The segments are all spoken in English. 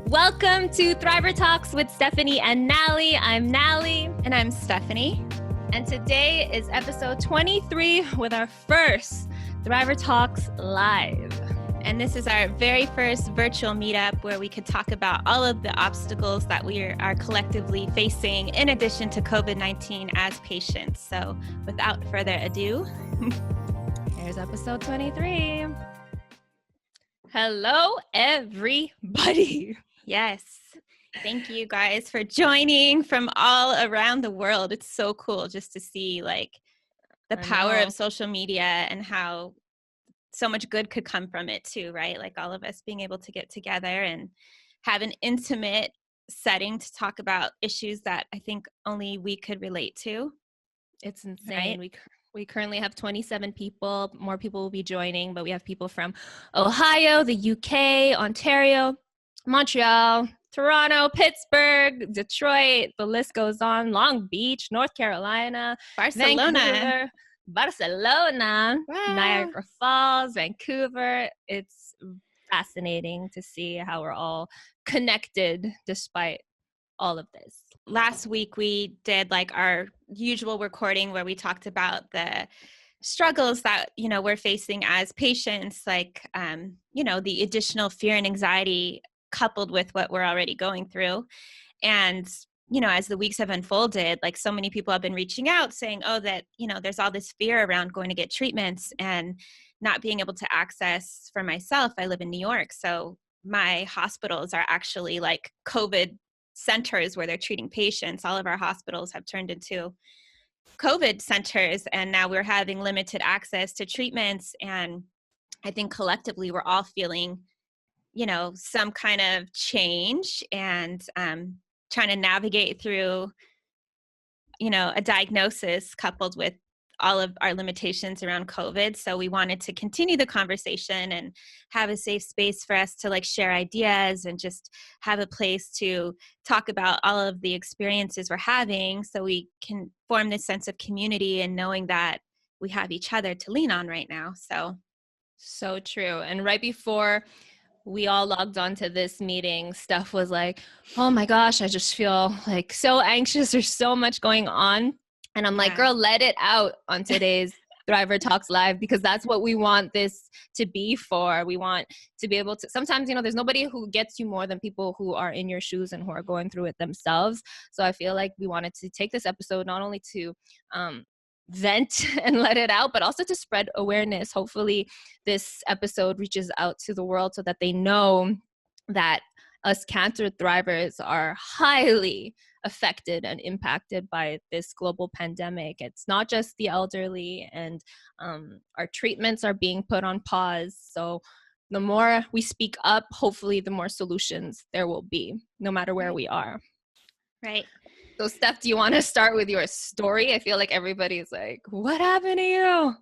Welcome to Thriver Talks with Stephanie and Nalie. I'm Nalie. And I'm Stephanie. And today is episode 23 with our first Thriver Talks Live. And this is our very first virtual meetup where we could talk about all of the obstacles that we are collectively facing in addition to COVID-19 as patients. So without further ado, here's episode 23. Hello, everybody. Yes. Thank you guys for joining from all around the world. It's so cool just to see like the power of social media and how so much good could come from it too, right? Like all of us being able to get together and have an intimate setting to talk about issues that I think only we could relate to. It's insane. Right? We currently have 27 people. More people will be joining, but we have people from Ohio, the UK, Ontario, Montreal, Toronto, Pittsburgh, Detroit, the list goes on, Long Beach, North Carolina, Barcelona, wow. Niagara Falls, Vancouver. It's fascinating to see how we're all connected despite all of this. Last week we did like our usual recording where we talked about the struggles that, we're facing as patients, like, the additional fear and anxiety coupled with what we're already going through. And, as the weeks have unfolded, like so many people have been reaching out saying, that, there's all this fear around going to get treatments and not being able to access. For myself, I live in New York. So my hospitals are actually like COVID centers where they're treating patients. All of our hospitals have turned into COVID centers, and now we're having limited access to treatments. And I think collectively we're all feeling some kind of change and trying to navigate through, a diagnosis coupled with all of our limitations around COVID. So we wanted to continue the conversation and have a safe space for us to like share ideas and just have a place to talk about all of the experiences we're having so we can form this sense of community and knowing that we have each other to lean on right now. So true. And right before we all logged on to this meeting, Steph was like, oh my gosh, I just feel like so anxious. There's so much going on. And I'm like, girl, let it out on today's Thriver Talks Live, because that's what we want this to be for. We want to be able to, sometimes, there's nobody who gets you more than people who are in your shoes and who are going through it themselves. So I feel like we wanted to take this episode not only to vent and let it out, but also to spread awareness. Hopefully this episode reaches out to the world so that they know that us cancer thrivers are highly affected and impacted by this global pandemic. It's not just the elderly, and our treatments are being put on pause. So the more we speak up, hopefully the more solutions there will be, no matter where we are. Right. So Steph, do you want to start with your story? I feel like everybody's like, what happened to you?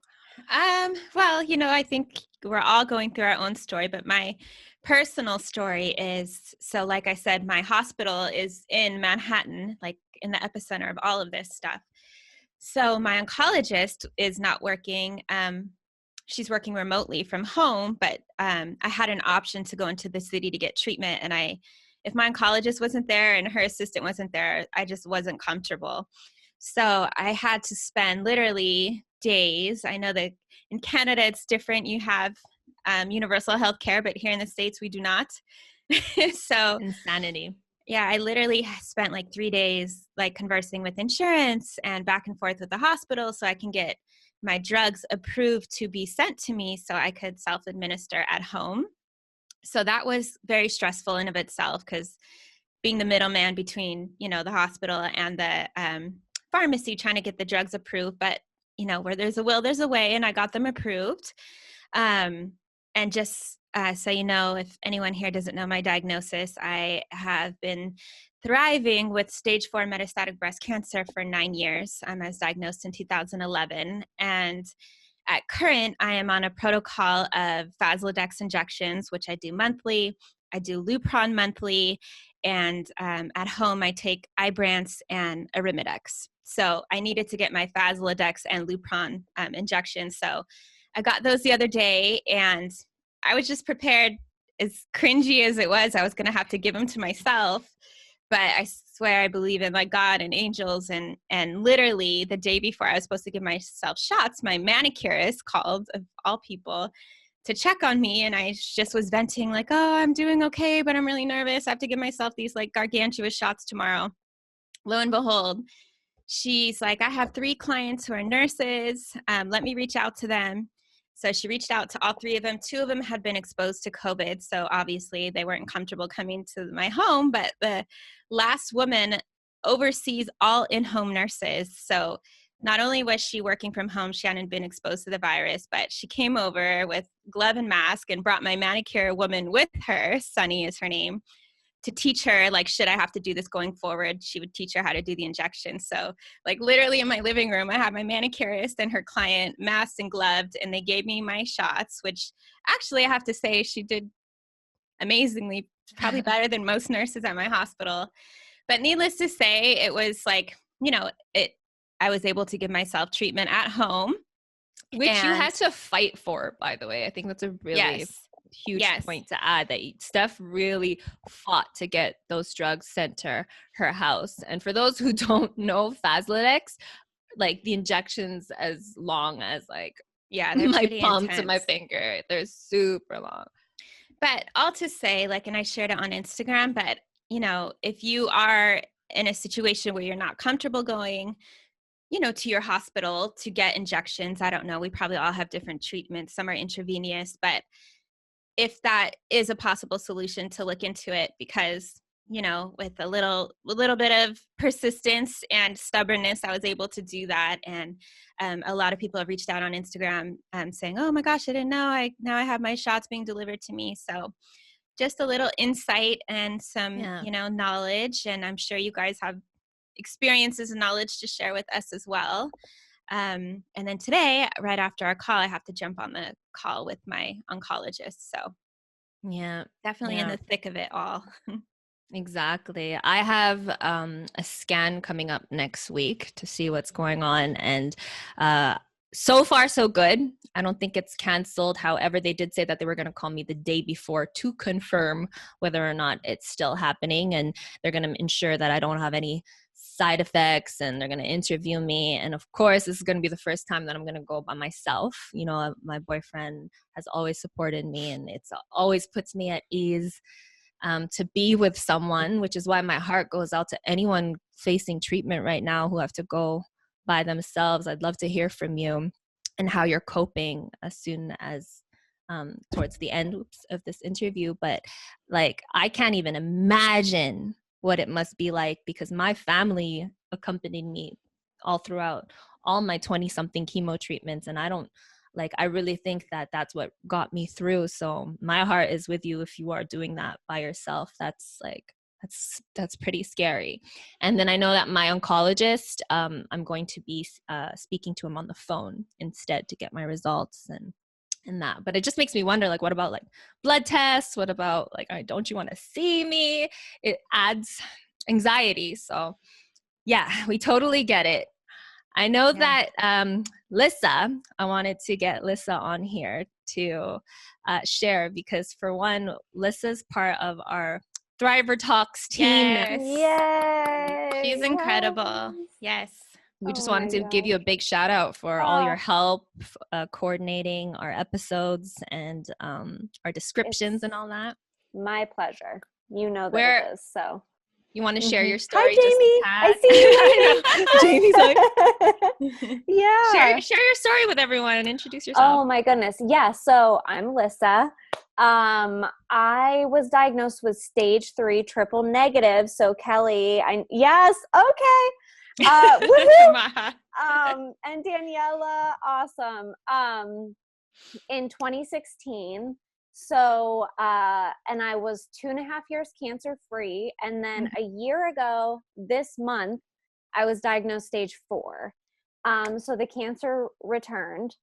Well, I think we're all going through our own story, but my personal story is, so like I said, my hospital is in Manhattan, like in the epicenter of all of this stuff. So my oncologist is not working. She's working remotely from home, but I had an option to go into the city to get treatment. And if my oncologist wasn't there and her assistant wasn't there, I just wasn't comfortable. So I had to spend literally days. I know that in Canada it's different. You have universal health care, but here in the States we do not. So insanity. Yeah, I literally spent like 3 days like conversing with insurance and back and forth with the hospital so I can get my drugs approved to be sent to me so I could self-administer at home. So that was very stressful in of itself, because being the middleman between, the hospital and the pharmacy trying to get the drugs approved. But, where there's a will, there's a way, and I got them approved. And just so if anyone here doesn't know my diagnosis, I have been thriving with stage 4 metastatic breast cancer for 9 years. I was diagnosed in 2011. And at current, I am on a protocol of Faslodex injections, which I do monthly. I do Lupron monthly. And at home, I take Ibrance and Arimidex. So I needed to get my Faslodex and Lupron injections. So I got those the other day, and I was just prepared as cringy as it was, I was going to have to give them to myself. But I swear I believe in like God and angels. And literally the day before I was supposed to give myself shots, my manicurist called, of all people, to check on me. And I just was venting like, oh, I'm doing okay, but I'm really nervous. I have to give myself these like gargantuous shots tomorrow. Lo and behold, she's like, I have 3 clients who are nurses. Let me reach out to them. So she reached out to all 3 of them. 2 of them had been exposed to COVID. So obviously they weren't comfortable coming to my home. But the last woman oversees all in-home nurses. So not only was she working from home, she hadn't been exposed to the virus, but she came over with glove and mask and brought my manicure woman with her. Sunny is her name. To teach her, like, should I have to do this going forward? She would teach her how to do the injection. So like literally in my living room, I had my manicurist and her client masked and gloved, and they gave me my shots, which actually I have to say she did amazingly, probably better than most nurses at my hospital. But needless to say, it was like, I was able to give myself treatment at home. Which you had to fight for, by the way. I think that's a really huge point to add, that Steph really fought to get those drugs sent to her house. And for those who don't know Faslodex, like the injections as long as like my palm to my finger, they're super long. But all to say, like, and I shared it on Instagram, but if you are in a situation where you're not comfortable going to your hospital to get injections, I don't know, we probably all have different treatments. Some are intravenous, but if that is a possible solution, to look into it, because with a little bit of persistence and stubbornness, I was able to do that. And a lot of people have reached out on Instagram saying, oh my gosh, I didn't know, now I have my shots being delivered to me. So just a little insight and some knowledge, and I'm sure you guys have experiences and knowledge to share with us as well. And then today, right after our call, I have to jump on the call with my oncologist. So definitely in the thick of it all. Exactly. I have a scan coming up next week to see what's going on. And so far, so good. I don't think it's canceled. However, they did say that they were going to call me the day before to confirm whether or not it's still happening. And they're going to ensure that I don't have any side effects, and they're going to interview me. And of course, this is going to be the first time that I'm going to go by myself. My boyfriend has always supported me, and it's always puts me at ease to be with someone, which is why my heart goes out to anyone facing treatment right now who have to go by themselves. I'd love to hear from you and how you're coping as soon as towards the end of this interview. But like, I can't even imagine what it must be like, because my family accompanied me all throughout all my 20-something chemo treatments. And I really think that that's what got me through. So my heart is with you if you are doing that by yourself. That's pretty scary. And then I know that my oncologist, I'm going to be speaking to him on the phone instead to get my results and that. But it just makes me wonder, like, what about like blood tests? What about like, don't you want to see me? It adds anxiety. So yeah, we totally get it. I know that Lissa, I wanted to get Lissa on here to share, because for one, Lissa's part of our Thriver Talks team. Yay! She's incredible. Yes. We just wanted to give you a big shout out for all your help coordinating our episodes and our descriptions and all that. My pleasure. You know that it is, so. You want to share your story? Hi, Jamie. I see you. Jamie's like, yeah. Share your story with everyone and introduce yourself. Oh my goodness. Yeah. So I'm Lissa. I was diagnosed with stage 3 triple negative. So Kelly, yes. Okay. Woohoo! And Daniela, awesome. In 2016. So, and I was 2.5 years cancer free. And then a year ago this month, I was diagnosed stage 4. So the cancer returned.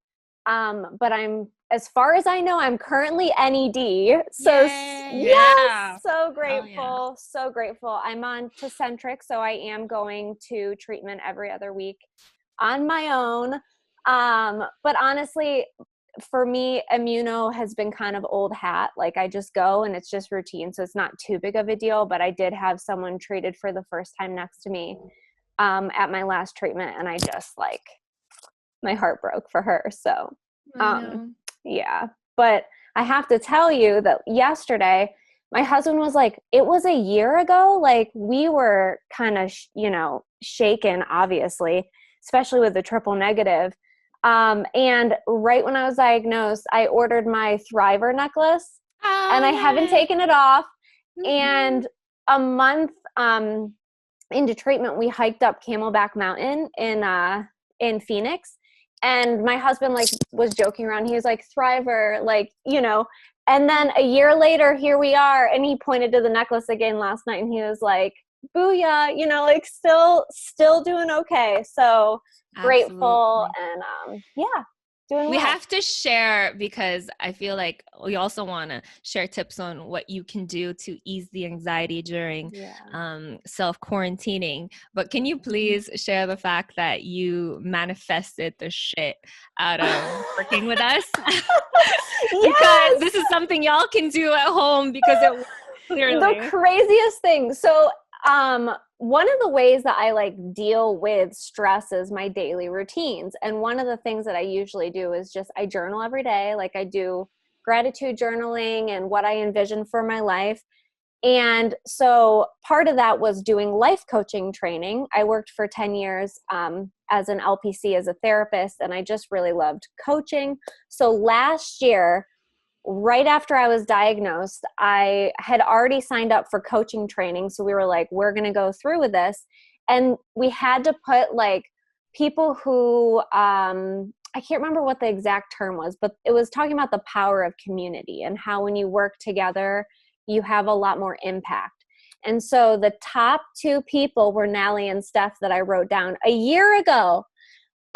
But as far as I know, I'm currently NED. So yes, so grateful, so grateful. I'm on Tecentriq, so I am going to treatment every other week on my own. But honestly, for me, immuno has been kind of old hat. Like I just go and it's just routine. So it's not too big of a deal, but I did have someone treated for the first time next to me at my last treatment. And I just like, my heart broke for her. So yeah, but I have to tell you that yesterday my husband was like, it was a year ago. Like we were kind of, shaken, obviously, especially with the triple negative. And right when I was diagnosed, I ordered my Thriver necklace and I haven't taken it off. And a month, into treatment, we hiked up Camelback Mountain in Phoenix. And my husband like was joking around. He was like, Thriver, like, and then a year later, here we are. And he pointed to the necklace again last night and he was like, booyah, like still doing okay. So grateful and doing we well. have to share, because I feel like we also want to share tips on what you can do to ease the anxiety during self-quarantining. But can you please share the fact that you manifested the shit out of working with us? Because this is something y'all can do at home because it works clearly. The craziest thing. So one of the ways that I like deal with stress is my daily routines. And one of the things that I usually do is just I journal every day. Like I do gratitude journaling and what I envision for my life. And so part of that was doing life coaching training. I worked for 10 years as an LPC, as a therapist, and I just really loved coaching. So last year, right after I was diagnosed, I had already signed up for coaching training. So we were like, we're going to go through with this. And we had to put like people who, I can't remember what the exact term was, but it was talking about the power of community and how when you work together, you have a lot more impact. And so the top two people were Nalie and Steph that I wrote down a year ago.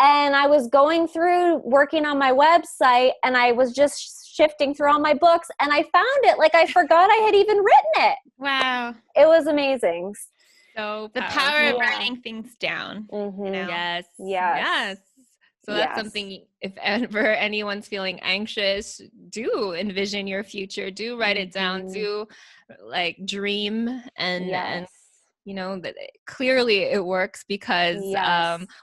And I was going through working on my website and I was just shifting through all my books and I found it. Like I forgot I had even written it. Wow. It was amazing. So the power of writing things down. Yes. So that's something, if ever anyone's feeling anxious, do envision your future, do write it down, do like dream and that clearly it works because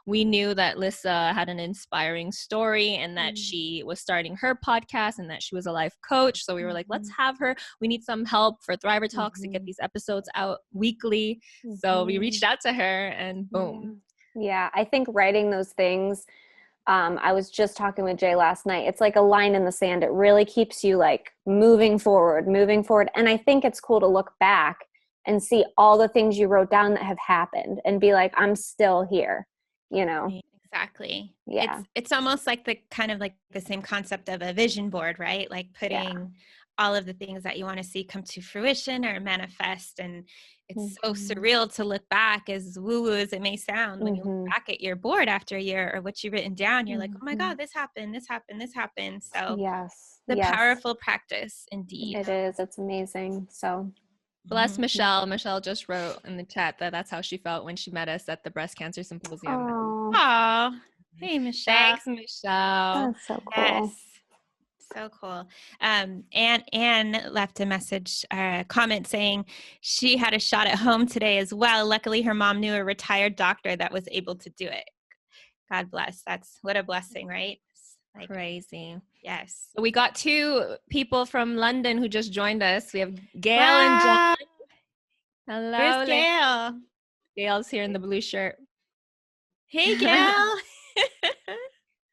we knew that Lissa had an inspiring story and that she was starting her podcast and that she was a life coach. So we were like, let's have her. We need some help for Thriver Talks to get these episodes out weekly. So we reached out to her and boom. Yeah, I think writing those things, I was just talking with Jay last night. It's like a line in the sand. It really keeps you like moving forward. And I think it's cool to look back and see all the things you wrote down that have happened and be like, I'm still here, Exactly. Yeah. It's almost like the kind of like the same concept of a vision board, right? Like putting all of the things that you want to see come to fruition or manifest. And it's so surreal to look back, as woo-woo as it may sound, when you look back at your board after a year or what you've written down, you're like, oh my God, this happened, this happened, this happened. So powerful practice indeed. It is. It's amazing. So bless Michelle. Michelle just wrote in the chat that that's how she felt when she met us at the breast cancer symposium. Oh, hey, Michelle. Thanks, Michelle. That's so cool. Yes. So cool. Anne left a message, comment saying she had a shot at home today as well. Luckily, her mom knew a retired doctor that was able to do it. God bless. That's what a blessing, right? Like, crazy. Yes. So we got two people from London who just joined us. We have Gail and John. Hello. Where's Gail? Gail's here in the blue shirt. Hey, Gail.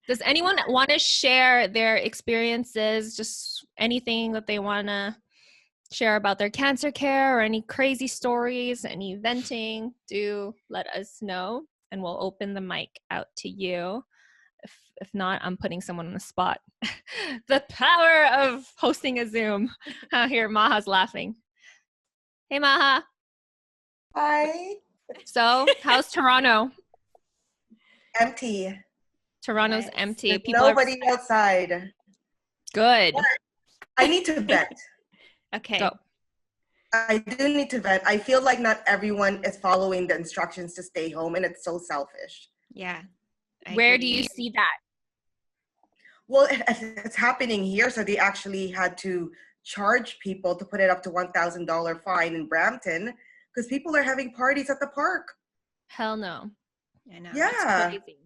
Does anyone want to share their experiences, just anything that they want to share about their cancer care or any crazy stories, any venting? Do let us know and we'll open the mic out to you. If not, I'm putting someone on the spot. The power of hosting a Zoom. Here, Maha's laughing. Hey, Maha. Hi. So, how's Toronto? Empty. Toronto's empty. There's People nobody outside. Good. But I need to vent. Okay. Go. I do need to vent. I feel like not everyone is following the instructions to stay home, and it's so selfish. Yeah. Where do you see that? Well, it's happening here. So they actually had to charge people to put it up to $1,000 fine in Brampton because people are having parties at the park. Hell no. I know. It's Yeah. crazy.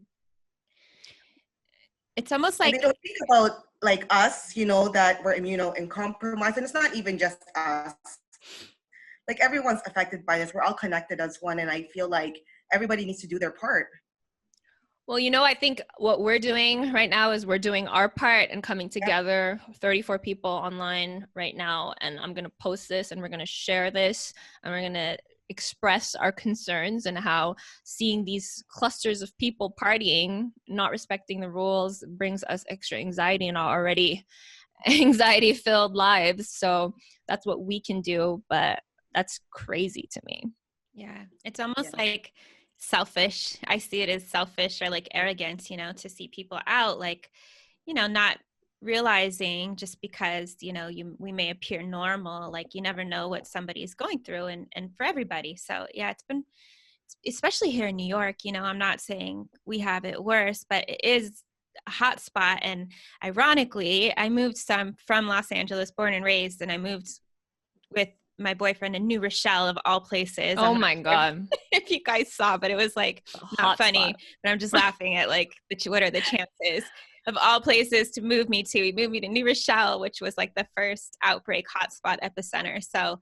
It's almost And like, they don't think about like us, that we're immunocompromised. And it's not even just us. Like everyone's affected by this. We're all connected as one. And I feel like everybody needs to do their part. Well, I think what we're doing right now is we're doing our part and coming together, 34 people online right now. And I'm going to post this and we're going to share this and we're going to express our concerns and how seeing these clusters of people partying, not respecting the rules, brings us extra anxiety in our already anxiety-filled lives. So that's what we can do, but that's crazy to me. yeah, it's almost like selfish. I see it as selfish or like arrogance, to see people out, like, not realizing just because, we may appear normal, like you never know what somebody's going through and for everybody. So yeah, it's been, especially here in New York, I'm not saying we have it worse, but it is a hot spot. And ironically, I moved from Los Angeles, born and raised, and I moved with my boyfriend in New Rochelle of all places. Oh my God. If you guys saw, but it was like not funny, but I'm just laughing at like what are the chances of all places to move me to. He moved me to New Rochelle, which was like the first outbreak hotspot epicenter. So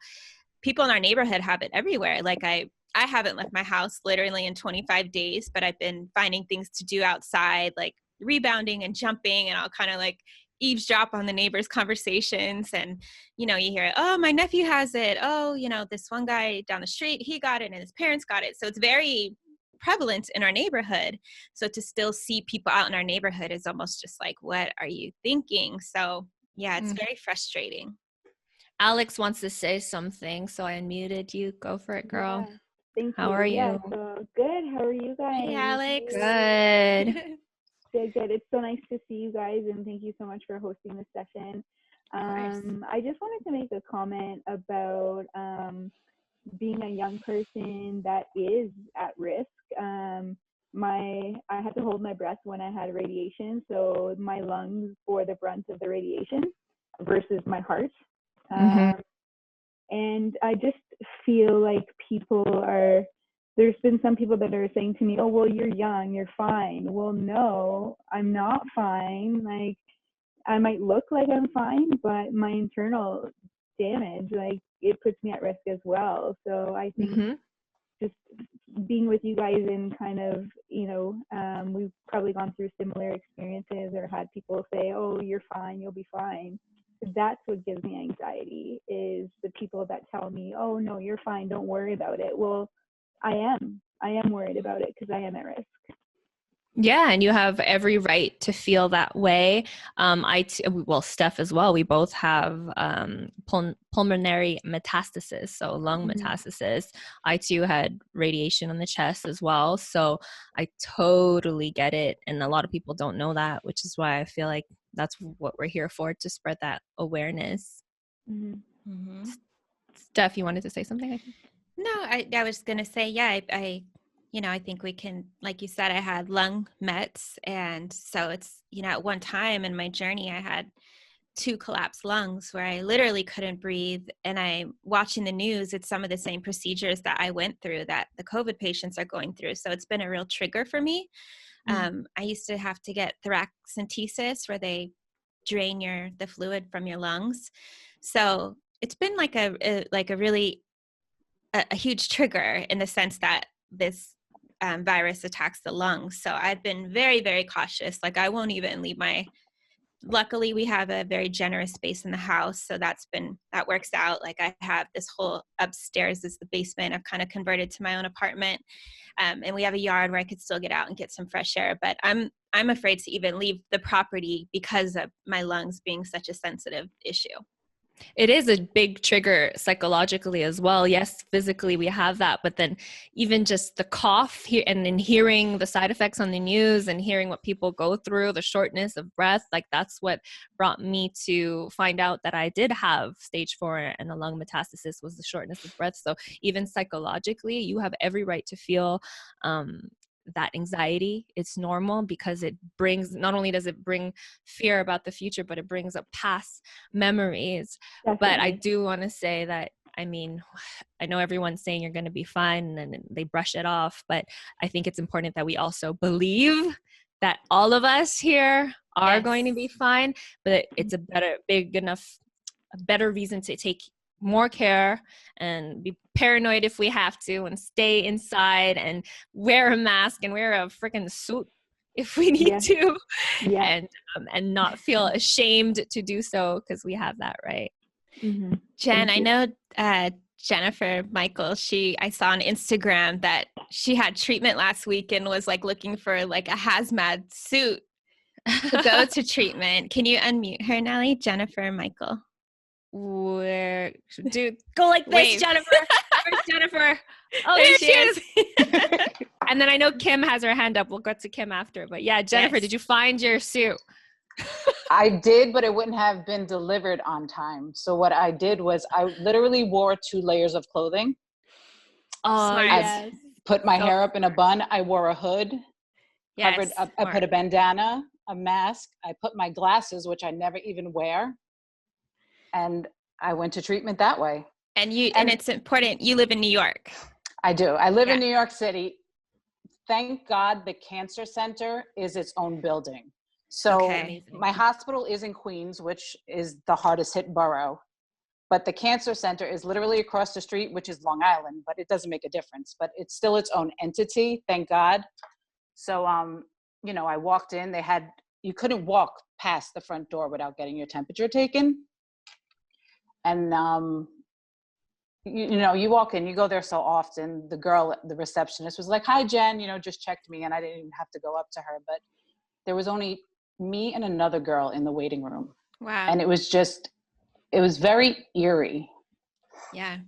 people in our neighborhood have it everywhere. Like I haven't left my house literally in 25 days, but I've been finding things to do outside, like rebounding and jumping, and I'll kind of like eavesdrop on the neighbors' conversations. And, you hear, oh, my nephew has it. Oh, this one guy down the street, he got it and his parents got it. So it's very prevalent in our neighborhood. So to still see people out in our neighborhood is almost just like, what are you thinking? So yeah, it's very frustrating. Alex wants to say something, so I unmuted you. Go for it, girl. Yeah, thank you. How are you? Yeah, so good. How are you guys? Hey, Alex. Good. Good. It's so nice to see you guys, and thank you so much for hosting this session. I just wanted to make a comment about being a young person that is at risk. I had to hold my breath when I had radiation, so my lungs bore the brunt of the radiation versus my heart. And I just feel like there's been some people that are saying to me, oh, well, you're young, you're fine. Well, no, I'm not fine. Like, I might look like I'm fine, but my internal damage, like, it puts me at risk as well. So I think just being with you guys and kind of, we've probably gone through similar experiences or had people say, oh, you're fine, you'll be fine. That's what gives me anxiety, is the people that tell me, oh, no, you're fine, don't worry about it. Well, I am worried about it because I am at risk. Yeah, and you have every right to feel that way. Steph as well, we both have pulmonary metastasis, so lung metastasis. I too had radiation on the chest as well, so I totally get it. And a lot of people don't know that, which is why I feel like that's what we're here for, to spread that awareness. Steph, you wanted to say something? No, I was going to say, yeah, I think we can, like you said, I had lung mets. And so it's, at one time in my journey, I had 2 collapsed lungs where I literally couldn't breathe. And I'm watching the news, it's some of the same procedures that I went through that the COVID patients are going through. So it's been a real trigger for me. I used to have to get thoracentesis, where they drain the fluid from your lungs. So it's been like a really a huge trigger in the sense that this virus attacks the lungs. So I've been very, very cautious. Like, I won't even leave luckily we have a very generous space in the house. So that works out. Like, I have this whole upstairs is the basement. I've kind of converted to my own apartment. And we have a yard where I could still get out and get some fresh air. But I'm afraid to even leave the property because of my lungs being such a sensitive issue. It is a big trigger psychologically as well. Yes, physically we have that, but then even just the cough here, and then hearing the side effects on the news and hearing what people go through, the shortness of breath, like that's what brought me to find out that I did have stage 4 and a lung metastasis, was the shortness of breath. So even psychologically, you have every right to feel that anxiety. It's normal because it brings, not only does it bring fear about the future, but it brings up past memories. Definitely. But I do want to say that, I mean, I know everyone's saying you're going to be fine and they brush it off, but I think it's important that we also believe that all of us here are going to be fine, but it's a better reason to take more care and be paranoid if we have to, and stay inside and wear a mask and wear a freaking suit if we need to, and not feel ashamed to do so, because we have that right. Mm-hmm. Jen, I know Jennifer Michael, I saw on Instagram that she had treatment last week and was like looking for like a hazmat suit to go to treatment. Can you unmute her, Nalie? Jennifer Michael. Where, dude, go like this. Wave. Jennifer. Where's Jennifer? Oh, there she is. And then I know Kim has her hand up. We'll get to Kim after. But yeah, Jennifer, did you find your suit? I did, but it wouldn't have been delivered on time. So what I did was I literally wore 2 layers of clothing. Oh, Smart. yes. Put my hair up in a bun. I wore a hood. Yes. I put a bandana, a mask. I put my glasses, which I never even wear. And I went to treatment that way. And it's important. You live in New York. I do. I live in New York City. Thank God the cancer center is its own building. So my hospital is in Queens, which is the hardest hit borough. But the cancer center is literally across the street, which is Long Island, but it doesn't make a difference. But it's still its own entity, thank God. So, I walked in, you couldn't walk past the front door without getting your temperature taken. And, you walk in, you go there so often. The receptionist was like, "Hi, Jen," just checked me, and I didn't even have to go up to her. But there was only me and another girl in the waiting room. Wow. And it was very eerie. Yeah.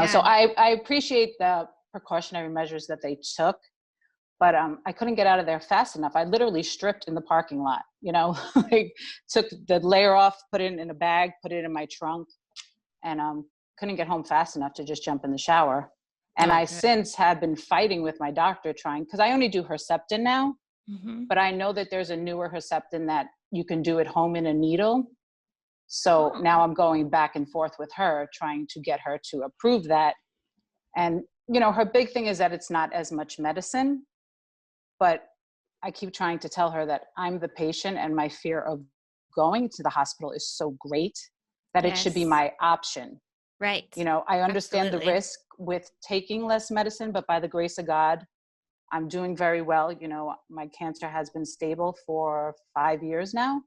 So I appreciate the precautionary measures that they took, but I couldn't get out of there fast enough. I literally stripped in the parking lot, like took the layer off, put it in a bag, put it in my trunk, and couldn't get home fast enough to just jump in the shower. And I since have been fighting with my doctor because I only do Herceptin now, but I know that there's a newer Herceptin that you can do at home in a needle. So now I'm going back and forth with her, trying to get her to approve that. And, her big thing is that it's not as much medicine, but I keep trying to tell her that I'm the patient and my fear of going to the hospital is so great that it should be my option. Right. I understand the risk with taking less medicine, but by the grace of God, I'm doing very well. My cancer has been stable for 5 years now.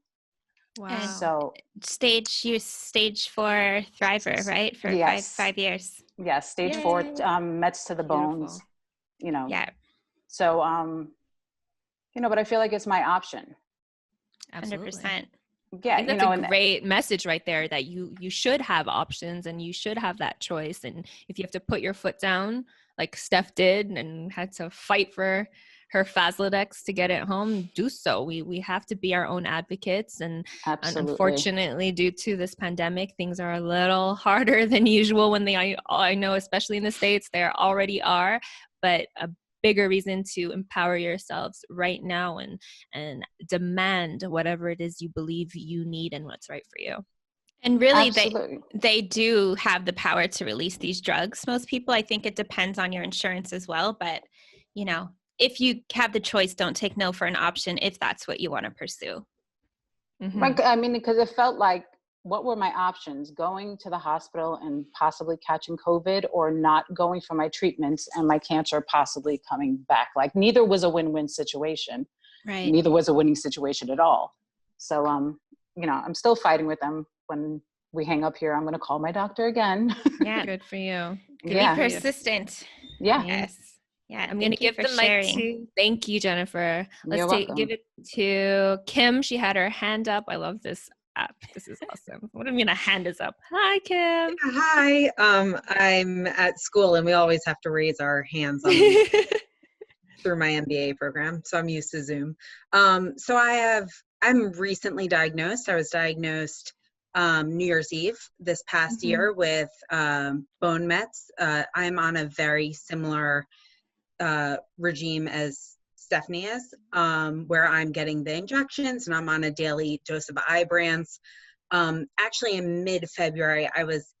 Wow. So stage 4 thriver, right? For five years. Yeah. Stage 4, Mets to the bones, Yeah. So, but I feel like it's my option. Absolutely. 100%. Yeah. I think that's a great message right there, that you should have options and you should have that choice. And if you have to put your foot down, like Steph did and had to fight for her Faslodex to get it home, do so. We have to be our own advocates. And unfortunately, due to this pandemic, things are a little harder than usual I know, especially in the States, they already are, but a bigger reason to empower yourselves right now and demand whatever it is you believe you need and what's right for you. And really, they do have the power to release these drugs. Most people, I think it depends on your insurance as well. But, if you have the choice, don't take no for an option if that's what you want to pursue. Mm-hmm. Right. I mean, because it felt like, what were my options? Going to the hospital and possibly catching COVID, or not going for my treatments and my cancer possibly coming back? Like, neither was a win-win situation. Right. Neither was a winning situation at all. So, I'm still fighting with them. When we hang up here, I'm going to call my doctor again. Yeah. Good for you. Be persistent. Yeah. Yes. Yeah. I'm going to give the mic to, thank you, Jennifer. Let's give it to Kim. She had her hand up. I love this app. This is awesome. What do you mean a hand is up? Hi, Kim. Hi. I'm at school and we always have to raise our hands through my MBA program. So I'm used to Zoom. So I'm recently diagnosed. I was diagnosed New Year's Eve this past year with bone mets. I'm on a very similar regime as Stephanie is, where I'm getting the injections and I'm on a daily dose of Ibrance. Actually, in mid-February, I was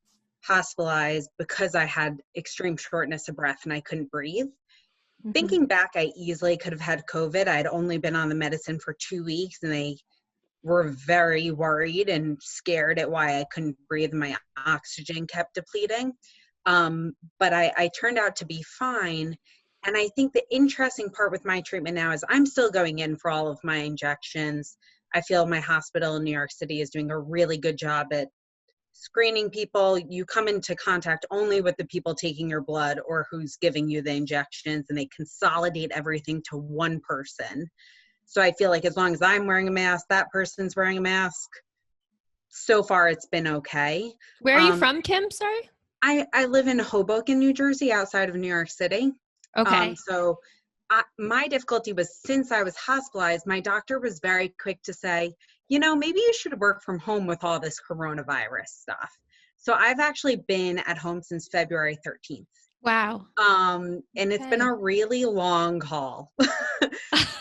hospitalized because I had extreme shortness of breath and I couldn't breathe. Mm-hmm. Thinking back, I easily could have had COVID. I'd only been on the medicine for 2 weeks and they were very worried and scared at why I couldn't breathe. My oxygen kept depleting. But I turned out to be fine. And I think the interesting part with my treatment now is I'm still going in for all of my injections. I feel my hospital in New York City is doing a really good job at screening people. You come into contact only with the people taking your blood or who's giving you the injections, and they consolidate everything to one person. So I feel like as long as I'm wearing a mask, that person's wearing a mask. So far, it's been okay. Where are you from, Kim? Sorry? I live in Hoboken, New Jersey, outside of New York City. Okay. My difficulty was, since I was hospitalized, my doctor was very quick to say, maybe you should work from home with all this coronavirus stuff. So I've actually been at home since February 13th. Wow. And it's been a really long haul.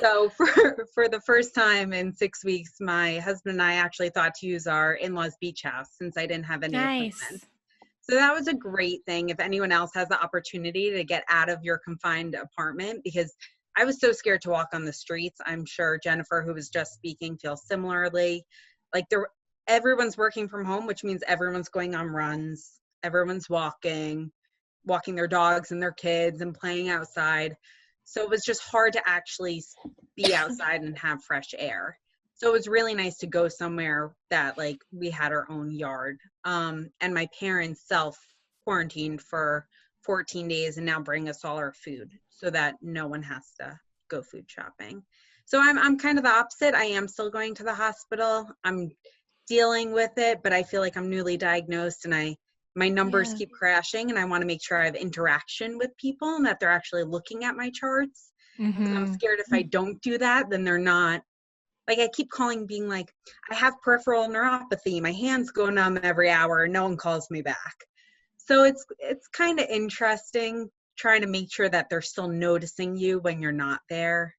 So for the first time in 6 weeks, my husband and I actually thought to use our in-laws beach house since I didn't have any appointments. So that was a great thing. If anyone else has the opportunity to get out of your confined apartment, because I was so scared to walk on the streets. I'm sure Jennifer, who was just speaking, feels similarly. Like everyone's working from home, which means everyone's going on runs. Everyone's walking their dogs and their kids and playing outside. So it was just hard to actually be outside and have fresh air. So it was really nice to go somewhere that like we had our own yard. And my parents self-quarantined for 14 days and now bring us all our food so that no one has to go food shopping. So I'm kind of the opposite. I am still going to the hospital. I'm dealing with it, but I feel like I'm newly diagnosed and my numbers keep crashing, and I want to make sure I have interaction with people and that they're actually looking at my charts. Because I'm scared if I don't do that, then they're not. Like, I keep calling being like, I have peripheral neuropathy. My hand's go numb every hour and no one calls me back. So it's kind of interesting trying to make sure that they're still noticing you when you're not there.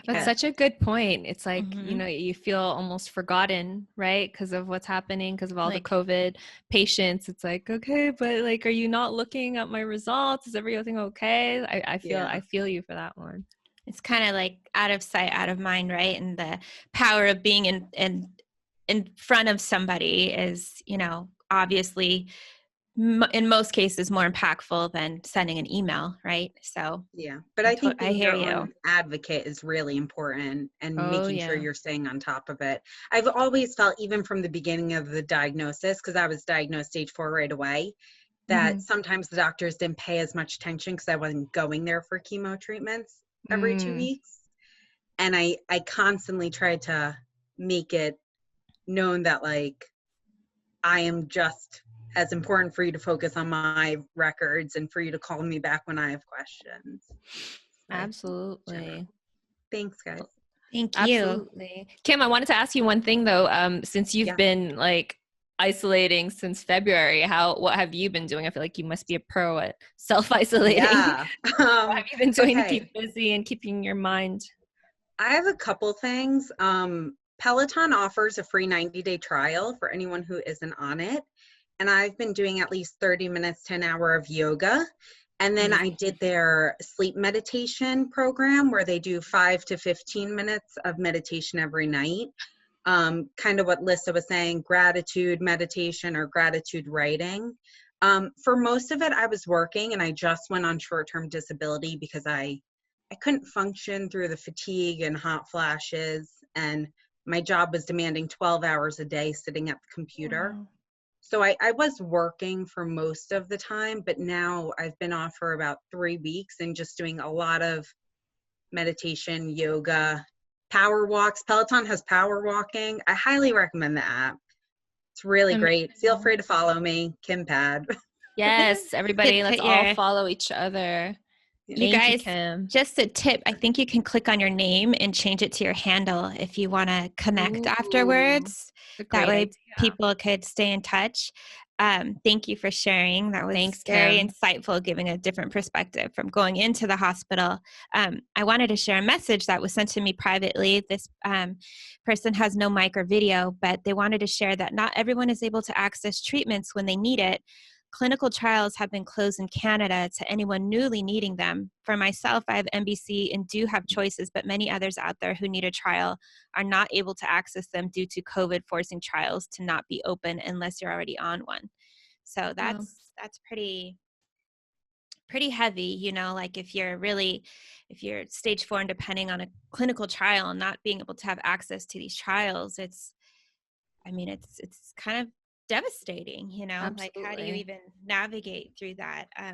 That's such a good point. It's like, you feel almost forgotten, right? Because of what's happening, because of all the COVID patients. It's like, okay, but like, are you not looking at my results? Is everything okay? I feel you for that one. It's kind of like out of sight, out of mind, right? And the power of being in front of somebody is, obviously in most cases more impactful than sending an email, right? So yeah, but I think being hear your own advocate is really important, and making sure you're staying on top of it. I've always felt, even from the beginning of the diagnosis, because I was diagnosed stage 4 right away, that sometimes the doctors didn't pay as much attention because I wasn't going there for chemo treatments every 2 weeks. And I constantly tried to make it known that like I am just as important for you to focus on my records and for you to call me back when I have questions. Absolutely. Thanks, guys. Thank you. Absolutely. Kim, I wanted to ask you one thing though. Since you've been like isolating since February, what have you been doing? I feel like you must be a pro at self-isolating. Yeah. What have you been doing to keep busy and keeping your mind? I have a couple things. Peloton offers a free 90-day trial for anyone who isn't on it. And I've been doing at least 30 minutes to an hour of yoga. And then I did their sleep meditation program where they do 5 to 15 minutes of meditation every night. Kind of what Lissa was saying, gratitude meditation or gratitude writing. For most of it, I was working, and I just went on short-term disability because I couldn't function through the fatigue and hot flashes. And my job was demanding 12 hours a day sitting at the computer. Wow. So I was working for most of the time, but now I've been off for about 3 weeks and just doing a lot of meditation, yoga, power walks. Peloton has power walking. I highly recommend the app. It's really great. Feel free to follow me, Kim Pad. Yes, everybody, let's all follow each other. You guys, just a tip. I think you can click on your name and change it to your handle if you want to connect afterwards. That way people could stay in touch. Thank you for sharing. That was very Kim. insightful, giving a different perspective from going into the hospital. I wanted to share a message that was sent to me privately. This person has no mic or video, but they wanted to share that not everyone is able to access treatments when they need it. Clinical trials have been closed in Canada to anyone newly needing them. For myself, I have MBC and do have choices, but many others out there who need a trial are not able to access them due to COVID forcing trials to not be open unless you're already on one. So that's pretty heavy, you know, like if you're stage 4 and depending on a clinical trial and not being able to have access to these trials, it's kind of devastating, you know. Absolutely. Like how do you even navigate through that? I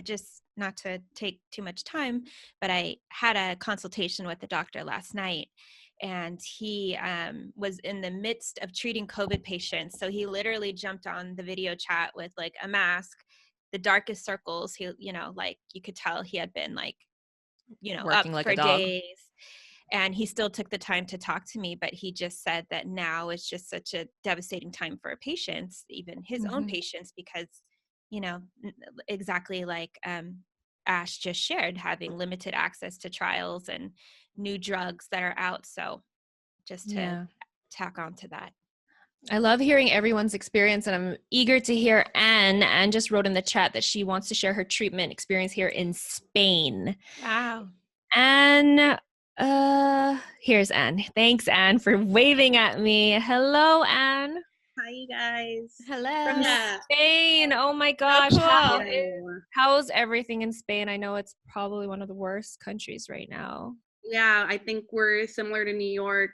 just, not to take too much time, but I had a consultation with the doctor last night, and he was in the midst of treating COVID patients. So he literally jumped on the video chat with like a mask, the darkest circles. He, you know, like you could tell he had been like, you know, Working up like for a dog. days. And he still took the time to talk to me, but he just said that now is just such a devastating time for patients, even his own patients, because, you know, exactly like Ash just shared, having limited access to trials and new drugs that are out. So just to tack on to that. I love hearing everyone's experience, and I'm eager to hear Anne. Anne just wrote in the chat that she wants to share her treatment experience here in Spain. Wow. Anne, here's Anne. Thanks, Anne, for waving at me. Hello, Anne. Hi, you guys. Hello. From Spain. Oh my gosh. Cool. How's everything in Spain? I know it's probably one of the worst countries right now. Yeah, I think we're similar to New York,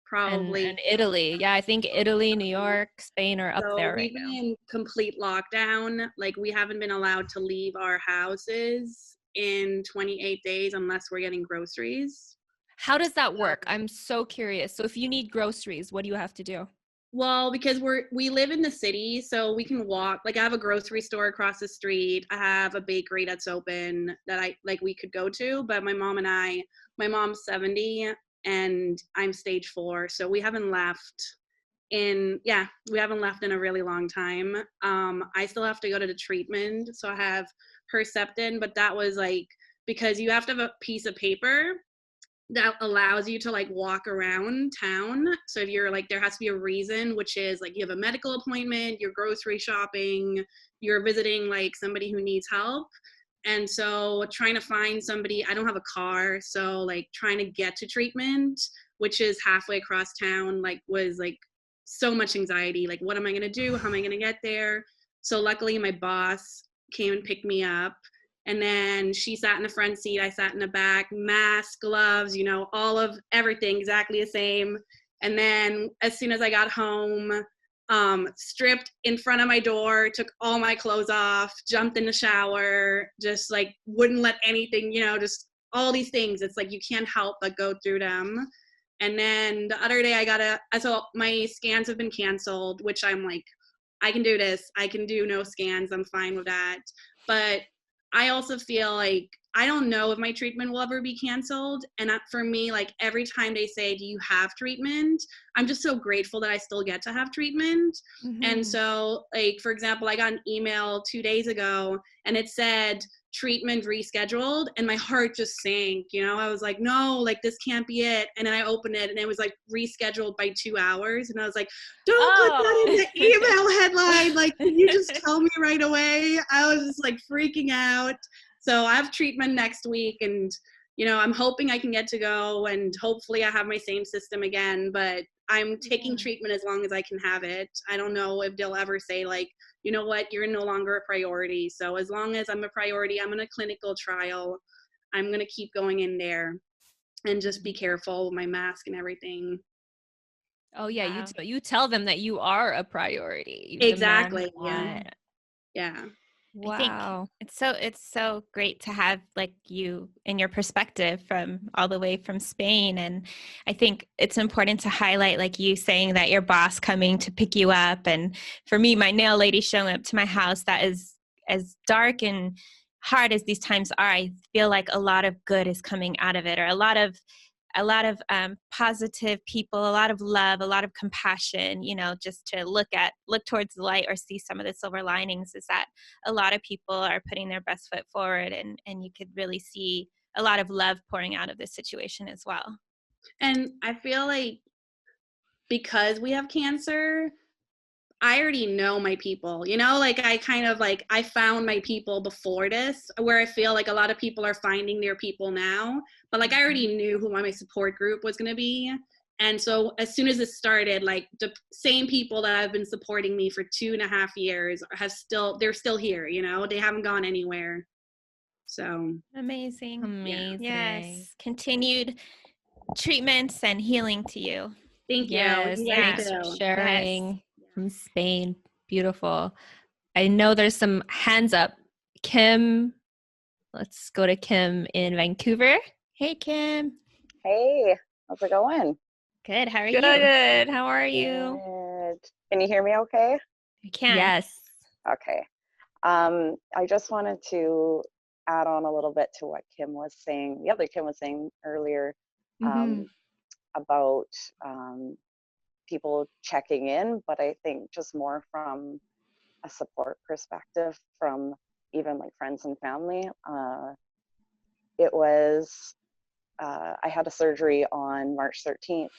probably. And Italy. Yeah, I think Italy, New York, Spain are up there right we've now. been in complete lockdown. Like, we haven't been allowed to leave our houses in 28 days unless we're getting groceries. How does that work? I'm so curious. So if you need groceries, what do you have to do? Well, because we live in the city, so we can walk. Like, I have a grocery store across the street. I have a bakery that's open that we could go to. But my mom's 70 and I'm stage 4, so we haven't left in a really long time. I still have to go to the treatment, so I have Herceptin, but that was like because you have to have a piece of paper that allows you to like walk around town. So if you're like, there has to be a reason, which is like you have a medical appointment, you're grocery shopping, you're visiting like somebody who needs help. And so trying to find somebody, I don't have a car, so like trying to get to treatment, which is halfway across town, like was like so much anxiety. Like, what am I gonna do? How am I gonna get there? So luckily my boss came and picked me up. And then she sat in the front seat, I sat in the back, mask, gloves, you know, all of everything exactly the same. And then as soon as I got home, stripped in front of my door, took all my clothes off, jumped in the shower, just like wouldn't let anything, you know, just all these things. It's like you can't help but go through them. And then the other day so my scans have been canceled, which I'm like, I can do this. I can do no scans. I'm fine with that. But I also feel like I don't know if my treatment will ever be canceled. And for me, like every time they say, do you have treatment? I'm just so grateful that I still get to have treatment. Mm-hmm. And so like, for example, I got an email 2 days ago and it said treatment rescheduled, and my heart just sank, you know. I was like, no, like this can't be it. And then I opened it and it was like rescheduled by 2 hours, and I was like, don't put that in the email headline, like can you just tell me right away? I was just like freaking out. So I have treatment next week, and you know, I'm hoping I can get to go, and hopefully I have my same system again, but I'm taking treatment as long as I can have it. I don't know if they'll ever say like, you know what, you're no longer a priority. So as long as I'm a priority, I'm in a clinical trial, I'm going to keep going in there and just be careful with my mask and everything. Oh yeah. Wow. You tell them that you are a priority. Exactly. Yeah. Wow. I think it's so great to have like you and your perspective from all the way from Spain. And I think it's important to highlight like you saying that your boss coming to pick you up. And for me, my nail lady showing up to my house, that is as dark and hard as these times are. I feel like a lot of good is coming out of it, or a lot of a lot of positive people, a lot of love, a lot of compassion, you know, just to look towards the light or see some of the silver linings, is that a lot of people are putting their best foot forward, and you could really see a lot of love pouring out of this situation as well. And I feel like because we have cancer, I already know my people, you know, like I kind of like, I found my people before this, where I feel like a lot of people are finding their people now, but like I already knew who my support group was going to be. And so as soon as it started, like the same people that have been supporting me for 2.5 years they're still here, you know, they haven't gone anywhere. So Amazing. Amazing. Yes. Continued treatments and healing to you. thank you. Yes, You guys thanks for too. sharing from Spain. Beautiful. I know there's some hands up. Kim, let's go to Kim in Vancouver. Hey, Kim. Hey, how's it going? Good. How are you? Good. How are you? Good. Can you hear me okay? I can. Yes. Okay. I just wanted to add on a little bit to what Kim was saying, the other Kim was saying earlier, about people checking in, but I think just more from a support perspective from even like friends and family. It was, I had a surgery on March 13th,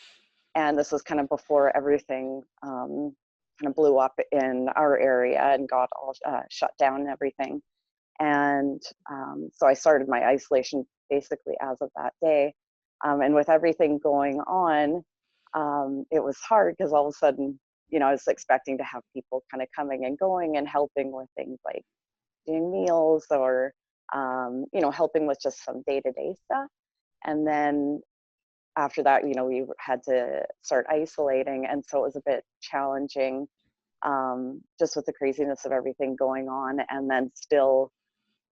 and this was kind of before everything kind of blew up in our area and got all shut down and everything. And so I started my isolation basically as of that day. And with everything going on, it was hard because all of a sudden, you know, I was expecting to have people kind of coming and going and helping with things like doing meals or, you know, helping with just some day-to-day stuff. And then after that, you know, we had to start isolating. And so it was a bit challenging just with the craziness of everything going on. And then still,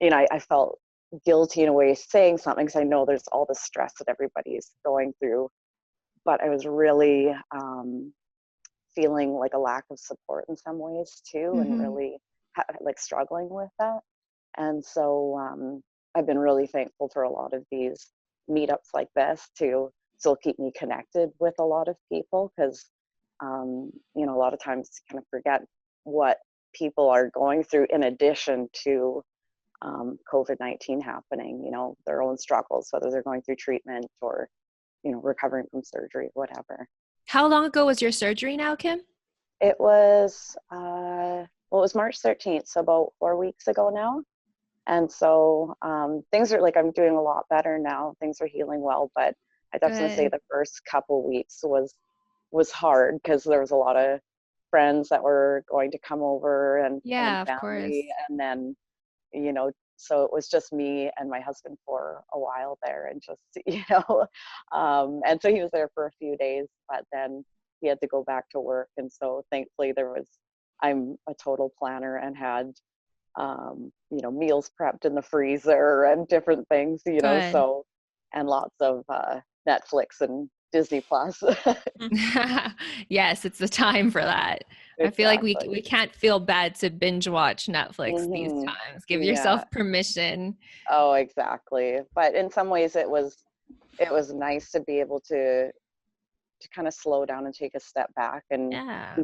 you know, I felt guilty in a way saying something because I know there's all the stress that everybody's going through. But I was really feeling like a lack of support in some ways too, and really like struggling with that. And so I've been really thankful for a lot of these meetups like this to still keep me connected with a lot of people, because you know, a lot of times you kind of forget what people are going through in addition to COVID-19 happening, you know, their own struggles, whether they're going through treatment or, you know, recovering from surgery, whatever. How long ago was your surgery now, Kim? It was, well, it was March 13th, so about 4 weeks ago now. And so things are like, I'm doing a lot better now. Things are healing well, but I definitely say the first couple weeks was hard because there was a lot of friends that were going to come over and Yeah, family, of course. and then, you know, so it was just me and my husband for a while there, and just, you know, and so he was there for a few days, but then he had to go back to work. And so thankfully I'm a total planner and had, you know, meals prepped in the freezer and different things, you know, so, and lots of Netflix and Disney Plus. Yes, it's the time for that. Exactly. I feel like we can't feel bad to binge watch Netflix these times. Give yourself permission. Oh, exactly. But in some ways it was nice to be able to kind of slow down and take a step back and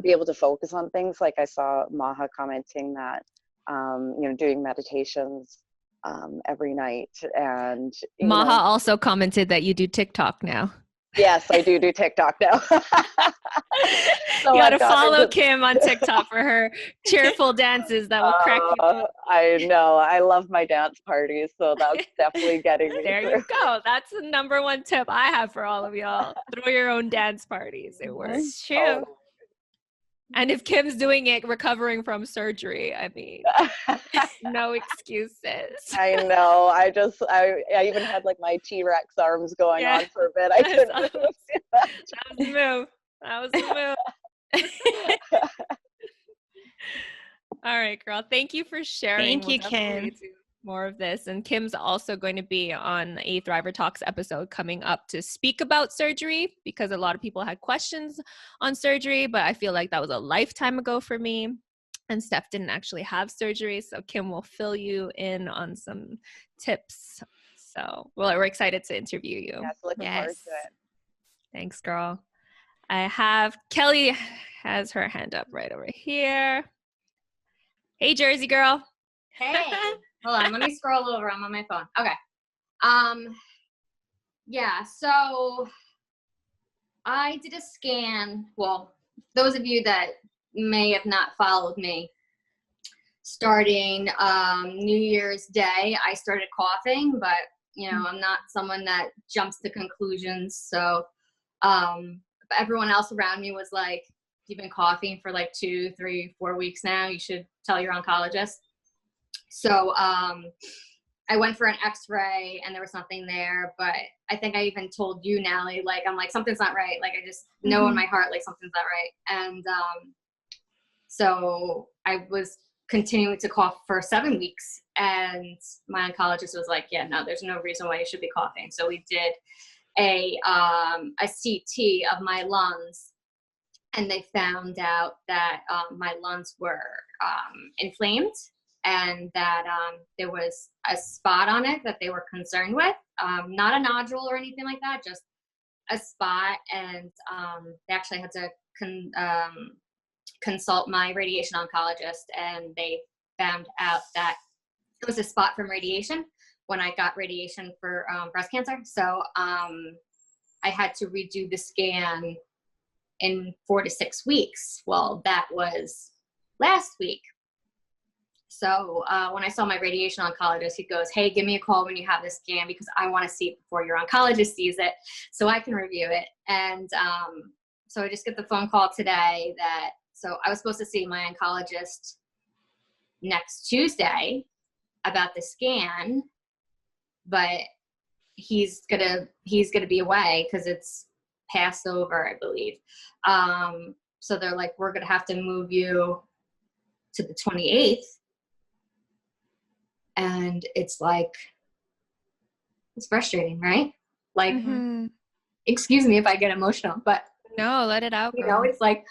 be able to focus on things. Like I saw Maha commenting that, you know, doing meditations every night. And Maha also commented that you do TikTok now. Yes, I do TikTok now. So you gotta follow Kim on TikTok for her cheerful dances that will crack you up. I know. I love my dance parties, so that's definitely getting me there through. You go. That's the number one tip I have for all of y'all. Throw your own dance parties. It works. It's true. And if Kim's doing it recovering from surgery, I mean, no excuses. I know. I even had like my T-Rex arms going on for a bit. I couldn't move. That was the move. That was the move. All right, girl. Thank you for sharing. Thank you, Kim. More of this. And Kim's also going to be on a Thriver Talks episode coming up to speak about surgery, because a lot of people had questions on surgery, but I feel like that was a lifetime ago for me. And Steph didn't actually have surgery. So Kim will fill you in on some tips. So, well, we're excited to interview you. Yeah, so looking forward to it. Thanks, girl. I have Kelly has her hand up right over here. Hey, Jersey girl. Hey, hold on. Let me scroll over. I'm on my phone. Okay. Yeah. So I did a scan. Well, those of you that may have not followed me, starting New Year's Day, I started coughing, but I'm not someone that jumps to conclusions. So everyone else around me was like, you've been coughing for like 2, 3, 4 weeks now. You should tell your oncologist. So I went for an x-ray and there was nothing there, but I think I even told you, Nalie, like, I'm like, something's not right. Like, I just know in my heart, like, something's not right. And so I was continuing to cough for 7 weeks, and my oncologist was like, yeah, no, there's no reason why you should be coughing. So we did a CT of my lungs, and they found out that my lungs were inflamed, and that there was a spot on it that they were concerned with, not a nodule or anything like that, just a spot. And they actually had to consult my radiation oncologist, and they found out that it was a spot from radiation when I got radiation for breast cancer. So I had to redo the scan in 4 to 6 weeks. Well, that was last week. So when I saw my radiation oncologist, he goes, hey, give me a call when you have this scan, because I want to see it before your oncologist sees it so I can review it. And so I just get the phone call today so I was supposed to see my oncologist next Tuesday about the scan, but he's gonna be away because it's Passover, I believe. So they're like, we're gonna have to move you to the 28th. And it's like, it's frustrating, right? Like, excuse me if I get emotional, but no, let it out. It's like,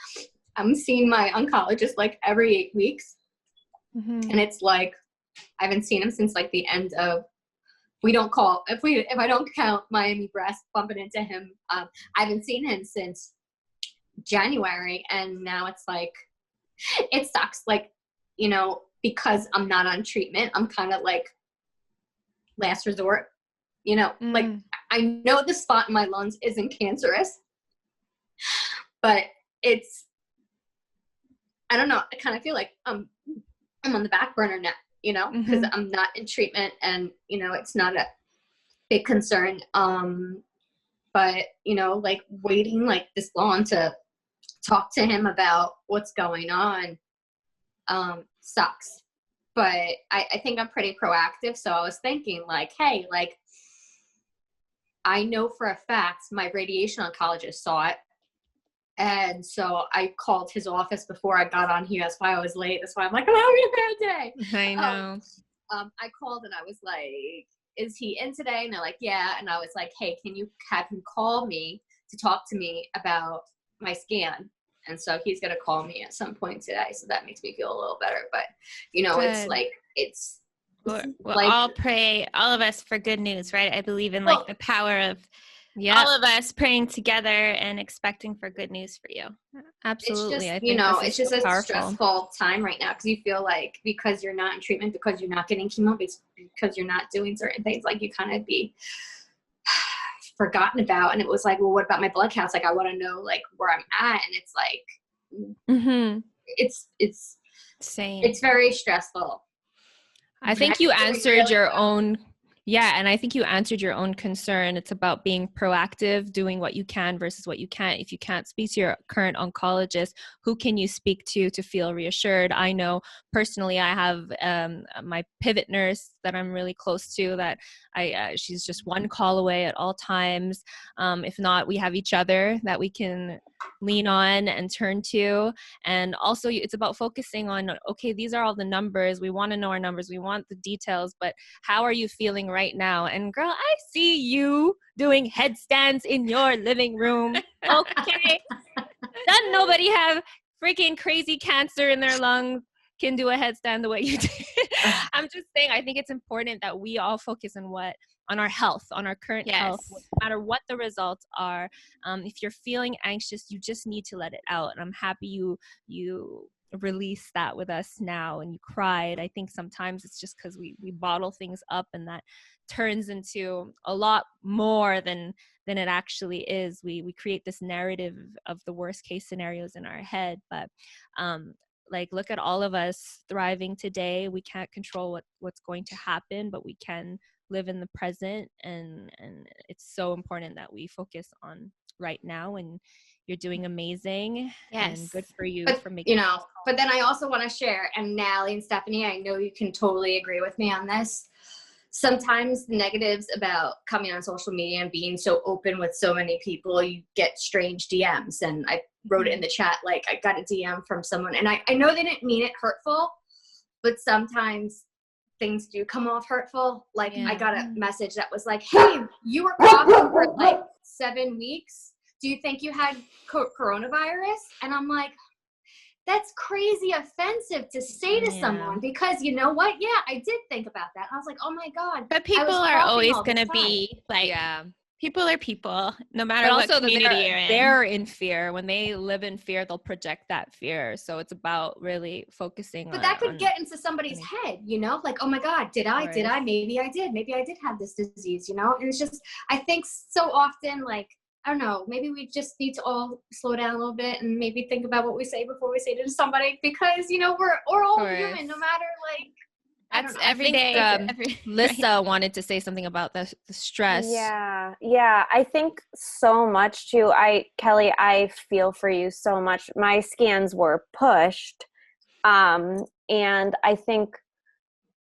I'm seeing my oncologist like every 8 weeks. And it's like, I haven't seen him since like the end of, if I don't count Miami Breast bumping into him, I haven't seen him since January. And now it's like, it sucks. Like, because I'm not on treatment, I'm kind of like last resort, like I know the spot in my lungs isn't cancerous, but I don't know. I kind of feel like I'm on the back burner now, because I'm not in treatment, and, it's not a big concern. But, like waiting like this long to talk to him about what's going on sucks. But I think I'm pretty proactive. So I was thinking like, hey, like, I know for a fact my radiation oncologist saw it. And so I called his office before I got on here. That's why I was late. That's why I'm like, I'm having a bad day. I know. I called and I was like, is he in today? And they're like, yeah. And I was like, hey, can you have him call me to talk to me about my scan? And so he's going to call me at some point today. So that makes me feel a little better. But, it's like, we'll like, all pray, all of us, for good news, right? I believe in like the power of all of us praying together and expecting for good news for you. Absolutely. It's just a stressful time right now, because you feel like, because you're not in treatment, because you're not getting chemo, because you're not doing certain things, like you kind of be forgotten about. And it was like, well, what about my blood counts? Like, I want to know like where I'm at. And it's like, it's same. It's very stressful. I think you answered your own. Yeah. And I think you answered your own concern. It's about being proactive, doing what you can versus what you can't. If you can't speak to your current oncologist, who can you speak to feel reassured? I know personally, I have my pivot nurse that I'm really close to, that she's just one call away at all times. If not, we have each other that we can lean on and turn to. And also it's about focusing on, okay, these are all the numbers. We want to know our numbers. We want the details, but how are you feeling right now? And girl, I see you doing headstands in your living room. Okay. Doesn't nobody have freaking crazy cancer in their lungs can do a headstand the way you did. I'm just saying, I think it's important that we all focus on our health, on our current health, no matter what the results are. If you're feeling anxious, you just need to let it out. And I'm happy you release that with us now and you cried. I think sometimes it's just because we bottle things up, and that turns into a lot more than it actually is. We create this narrative of the worst case scenarios in our head, but like, look at all of us thriving today. We can't control what's going to happen, but we can live in the present, and it's so important that we focus on right now. And you're doing amazing. And good for you for making, but then I also want to share, and Nalie and Stephanie, I know you can totally agree with me on this. Sometimes the negatives about coming on social media and being so open with so many people, you get strange DMs. And I wrote it in the chat, like, I got a DM from someone, and I know they didn't mean it hurtful, but sometimes things do come off hurtful. Like, I got a message that was like, hey, you were coughing for like 7 weeks. Do you think you had coronavirus? And I'm like, that's crazy offensive to say to someone, because you know what? Yeah, I did think about that. I was like, oh my God. But people are always going to be like, people are people, no matter what community you're in. They're in fear. When they live in fear, they'll project that fear. So it's about really focusing on. But that could get into somebody's head, like, oh my God, did I, maybe I did have this disease, And it's just, I think so often, like, I don't know, maybe we just need to all slow down a little bit and maybe think about what we say before we say it to somebody, because, we're all human, no matter, like, that's every day. Lisa wanted to say something about the stress. Yeah. I think so much too. Kelly, I feel for you so much. My scans were pushed. And I think,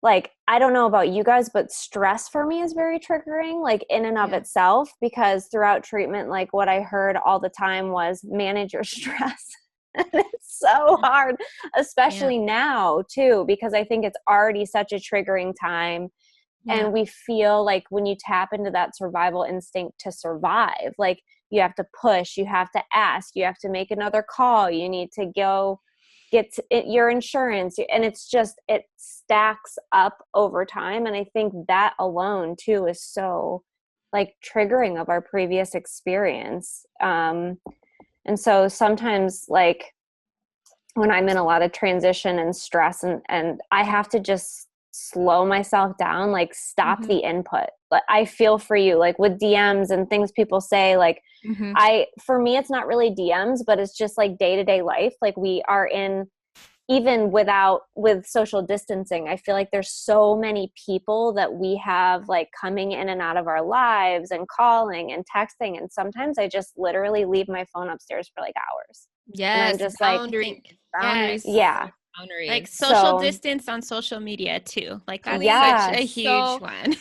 like, I don't know about you guys, but stress for me is very triggering, like, in and of itself, because throughout treatment, like, what I heard all the time was manage your stress. And it's so hard, especially now too, because I think it's already such a triggering time. And we feel like when you tap into that survival instinct to survive, like, you have to push, you have to ask, you have to make another call, you need to go get your insurance, and it's just, it stacks up over time. And I think that alone too is so, like, triggering of our previous experience. And so sometimes, like, when I'm in a lot of transition and stress, and I have to just slow myself down, like, stop the input. But I feel for you, like, with DMs and things people say, like, for me, it's not really DMs, but it's just like day-to-day life. Like, we are in, even with social distancing, I feel like there's so many people that we have, like, coming in and out of our lives and calling and texting. And sometimes I just literally leave my phone upstairs for, like, hours. Yes. And I'm just boundaries. Boundaries. Like social distance on social media too. Like, that's such a huge one.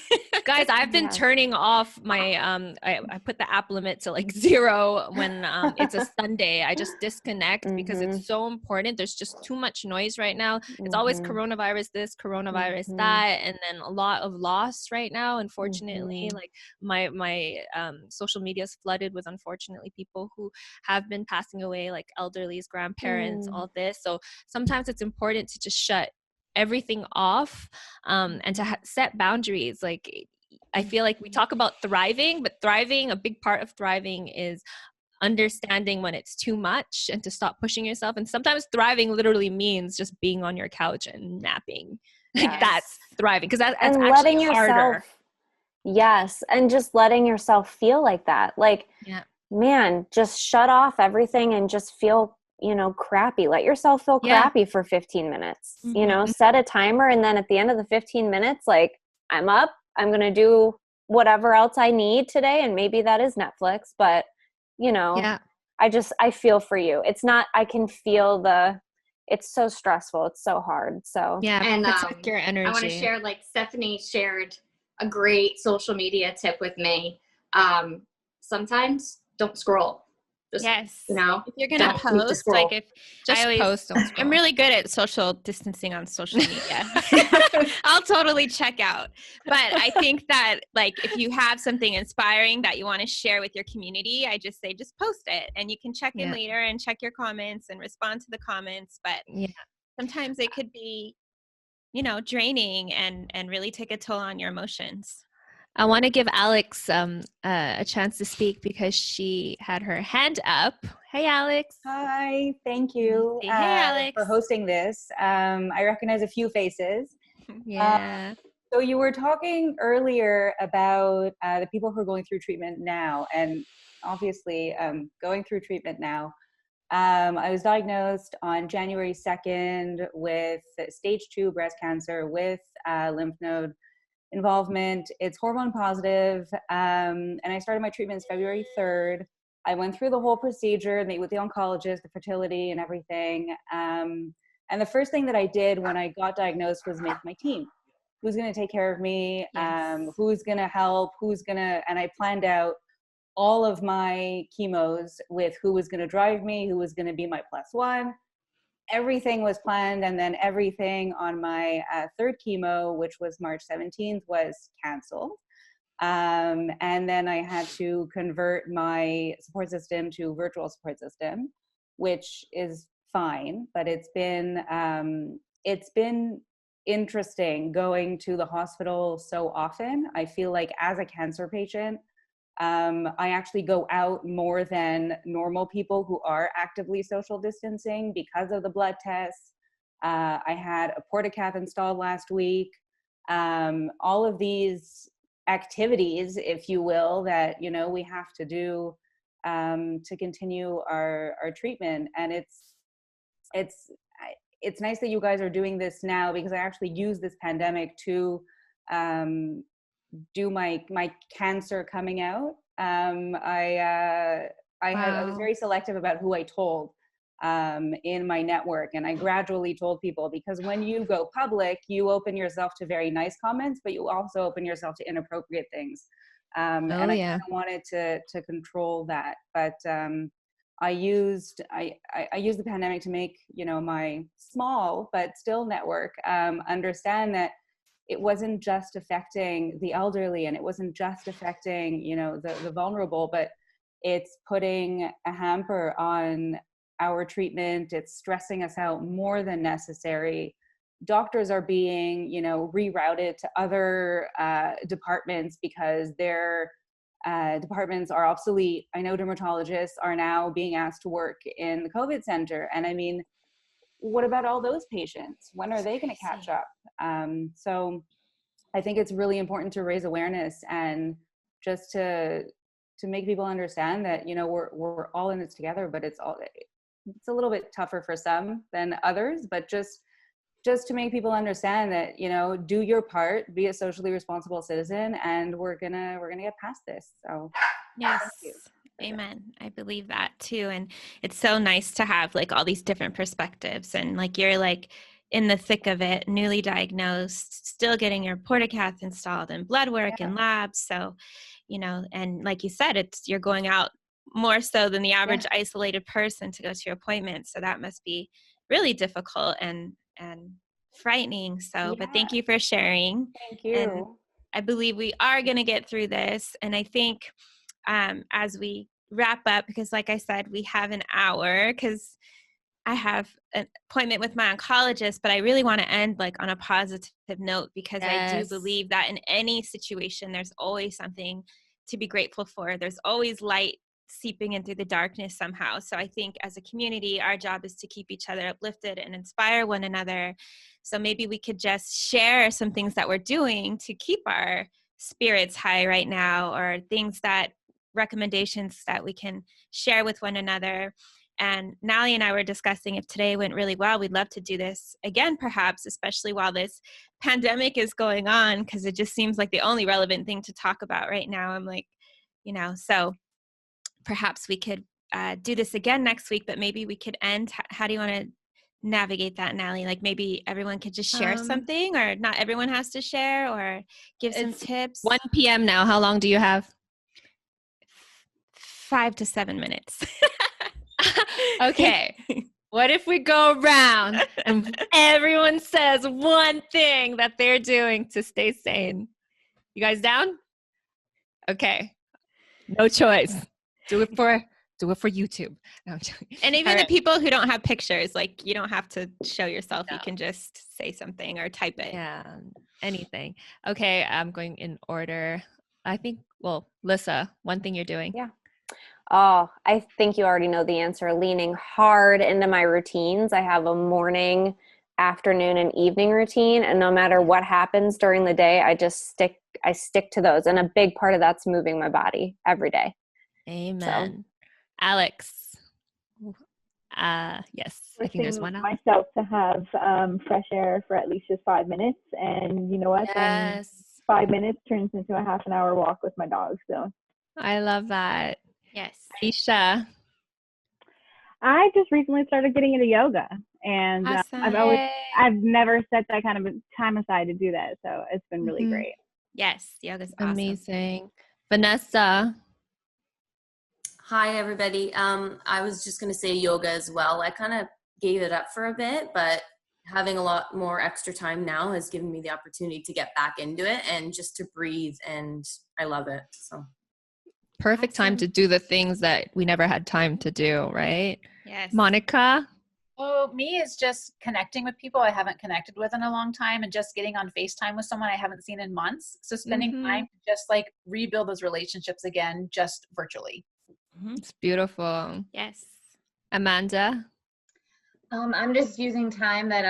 Guys, I've been turning off my I put the app limit to, like, 0 when it's a Sunday. I just disconnect because it's so important. There's just too much noise right now. It's always coronavirus this, coronavirus that, and then a lot of loss right now, unfortunately. Like, my social media is flooded with, unfortunately, people who have been passing away, like elderlies, grandparents, all this. So sometimes it's important to just shut everything off, and to set boundaries. Like, I feel like we talk about thriving, but a big part of thriving is understanding when it's too much and to stop pushing yourself. And sometimes thriving literally means just being on your couch and napping. Like, that's thriving, because that's and actually letting harder. And just letting yourself feel like that. Like, man, just shut off everything and just feel, crappy. Let yourself feel crappy for 15 minutes, set a timer. And then at the end of the 15 minutes, like, I'm up, I'm going to do whatever else I need today. And maybe that is Netflix, but I feel for you. It's not, I can feel it's so stressful. It's so hard. So and protect your energy. I want to share, like, Stephanie shared a great social media tip with me. Sometimes don't scroll. Just, if you're gonna post, like, if just post, I'm really good at social distancing on social media. I'll totally check out. But I think that, like, if you have something inspiring that you want to share with your community, I just say, just post it, and you can check in later and check your comments and respond to the comments. But sometimes it could be draining and really take a toll on your emotions. I want to give Alex a chance to speak because she had her hand up. Hey, Alex. Hi, thank you Hey, Alex. for hosting this. I recognize a few faces. Yeah. So you were talking earlier about the people who are going through treatment now, and obviously going through treatment now. I was diagnosed on January 2nd with stage 2 breast cancer with lymph node involvement. It's hormone positive, and I started my treatments February 3rd. I went through the whole procedure, meet with the oncologist, the fertility and everything. And the first thing that I did when I got diagnosed was make my team. Who's going to take care of me? Yes. Who's going to help? And I planned out all of my chemos with who was going to drive me, who was going to be my +1. Everything was planned, and then everything on my third chemo, which was March 17th, was canceled. And then I had to convert my support system to virtual support system, which is fine, but it's been interesting going to the hospital so often. I feel like as a cancer patient, I actually go out more than normal people who are actively social distancing because of the blood tests. I had a portacath installed last week. All of these activities, if you will, that we have to do to continue our treatment. And it's nice that you guys are doing this now, because I actually used this pandemic to do my cancer coming out. I was very selective about who I told in my network, and I gradually told people, because when you go public, you open yourself to very nice comments, but you also open yourself to inappropriate things. And I kind of wanted to control that, but I used the pandemic to make my small but still network understand that it wasn't just affecting the elderly, and it wasn't just affecting the vulnerable, but it's putting a hamper on our treatment. It's stressing us out more than necessary. Doctors are being rerouted to other departments because their departments are obsolete. I know dermatologists are now being asked to work in the COVID center, and I mean, what about all those patients? When are they going to catch up? So I think it's really important to raise awareness and just to make people understand that we're all in this together, but it's a little bit tougher for some than others, but just to make people understand that do your part, be a socially responsible citizen, and we're gonna get past this. So yes, amen. I believe that too, and it's so nice to have like all these different perspectives, and like you're like in the thick of it, newly diagnosed, still getting your portacath installed and blood work and labs. So and like you said, you're going out more so than the average isolated person to go to your appointment. So that must be really difficult and frightening. So, but thank you for sharing. Thank you. And I believe we are going to get through this. And I think as we wrap up, because like I said, we have an hour, because I have an appointment with my oncologist, but I really want to end like on a positive note, because I do believe that in any situation, there's always something to be grateful for. There's always light seeping in through the darkness somehow. So I think as a community, our job is to keep each other uplifted and inspire one another. So maybe we could just share some things that we're doing to keep our spirits high right now, or recommendations that we can share with one another. And Nalie and I were discussing, if today went really well, we'd love to do this again, perhaps, especially while this pandemic is going on, because it just seems like the only relevant thing to talk about right now. I'm like, so perhaps we could do this again next week, but maybe we could end. How do you want to navigate that, Nalie? Like maybe everyone could just share something, or not everyone has to share, or give some tips. 1 p.m. now. How long do you have? 5 to 7 minutes. Okay. What if we go around and everyone says one thing that they're doing to stay sane? You guys down? Okay. No choice. Do it for do it for YouTube. No, I'm joking. And even All the right. people who don't have pictures, like you don't have to show yourself. No. You can just say something or type it. Yeah, anything. Okay, I'm going in order. I think, well, Lissa, one thing you're doing. Yeah. Oh, I think you already know the answer. Leaning hard into my routines. I have a morning, afternoon, and evening routine, and no matter what happens during the day, I stick to those. And a big part of that's moving my body every day. Amen. Alex. Yes, I think there's one out. Myself to have fresh air for at least just 5 minutes, and you know what? Then Yes. 5 minutes turns into a half an hour walk with my dog. So I love that. Yes. Aisha. I just recently started getting into yoga, and Awesome. I've never set that kind of time aside to do that. So it's been really Mhm. great. Yes, yoga's awesome. Amazing. Vanessa. Hi, everybody. I was just going to say yoga as well. I kind of gave it up for a bit, but having a lot more extra time now has given me the opportunity to get back into it and just to breathe, and I love it. So Perfect time to do the things that we never had time to do, right? Yes. Monica. Oh, me is just connecting with people I haven't connected with in a long time, and just getting on FaceTime with someone I haven't seen in months. So spending time to just like rebuild those relationships again, just virtually. It's beautiful. Yes. Amanda. I'm just using time that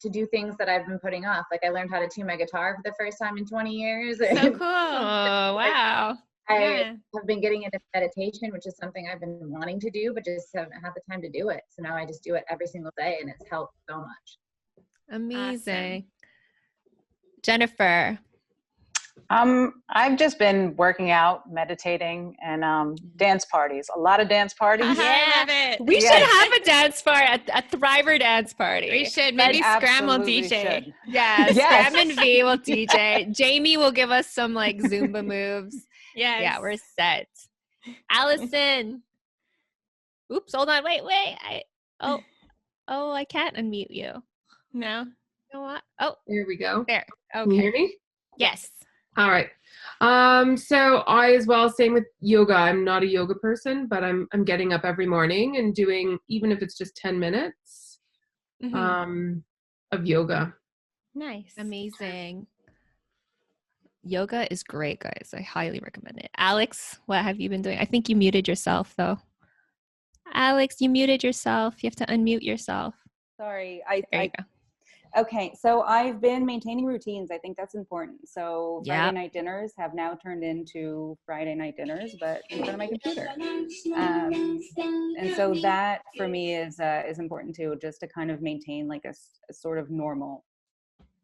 to do things that I've been putting off. Like I learned how to tune my guitar for the first time in 20 years. So cool. Oh, wow. I have been getting into meditation, which is something I've been wanting to do, but just haven't had the time to do it. So now I just do it every single day, and it's helped so much. Amazing. Awesome. Jennifer. I've just been working out, meditating, and dance parties. A lot of dance parties. Yeah, I love it. We should have a dance party, a Thriver dance party. We should. Maybe Scram will DJ. Should. Yeah, Scram and V will DJ. Jamie will give us some like Zumba moves. Yes. Yeah, we're set. Allison. Oops, hold on. Wait. I can't unmute you. No. You know what? Oh, there we go. There. Okay. Can you hear me? Yes. All right. So I as well, same with yoga. I'm not a yoga person, but I'm getting up every morning and doing, even if it's just 10 minutes of yoga. Nice. Amazing. Yoga is great, guys. I highly recommend it. Alex, what have you been doing? I think you muted yourself, though. Alex, you muted yourself. You have to unmute yourself. Sorry. There you go. Okay, so I've been maintaining routines. I think that's important. So Yeah. Friday night dinners have now turned into Friday night dinners, but in front of my computer. And so that for me is important too, just to kind of maintain like a sort of normal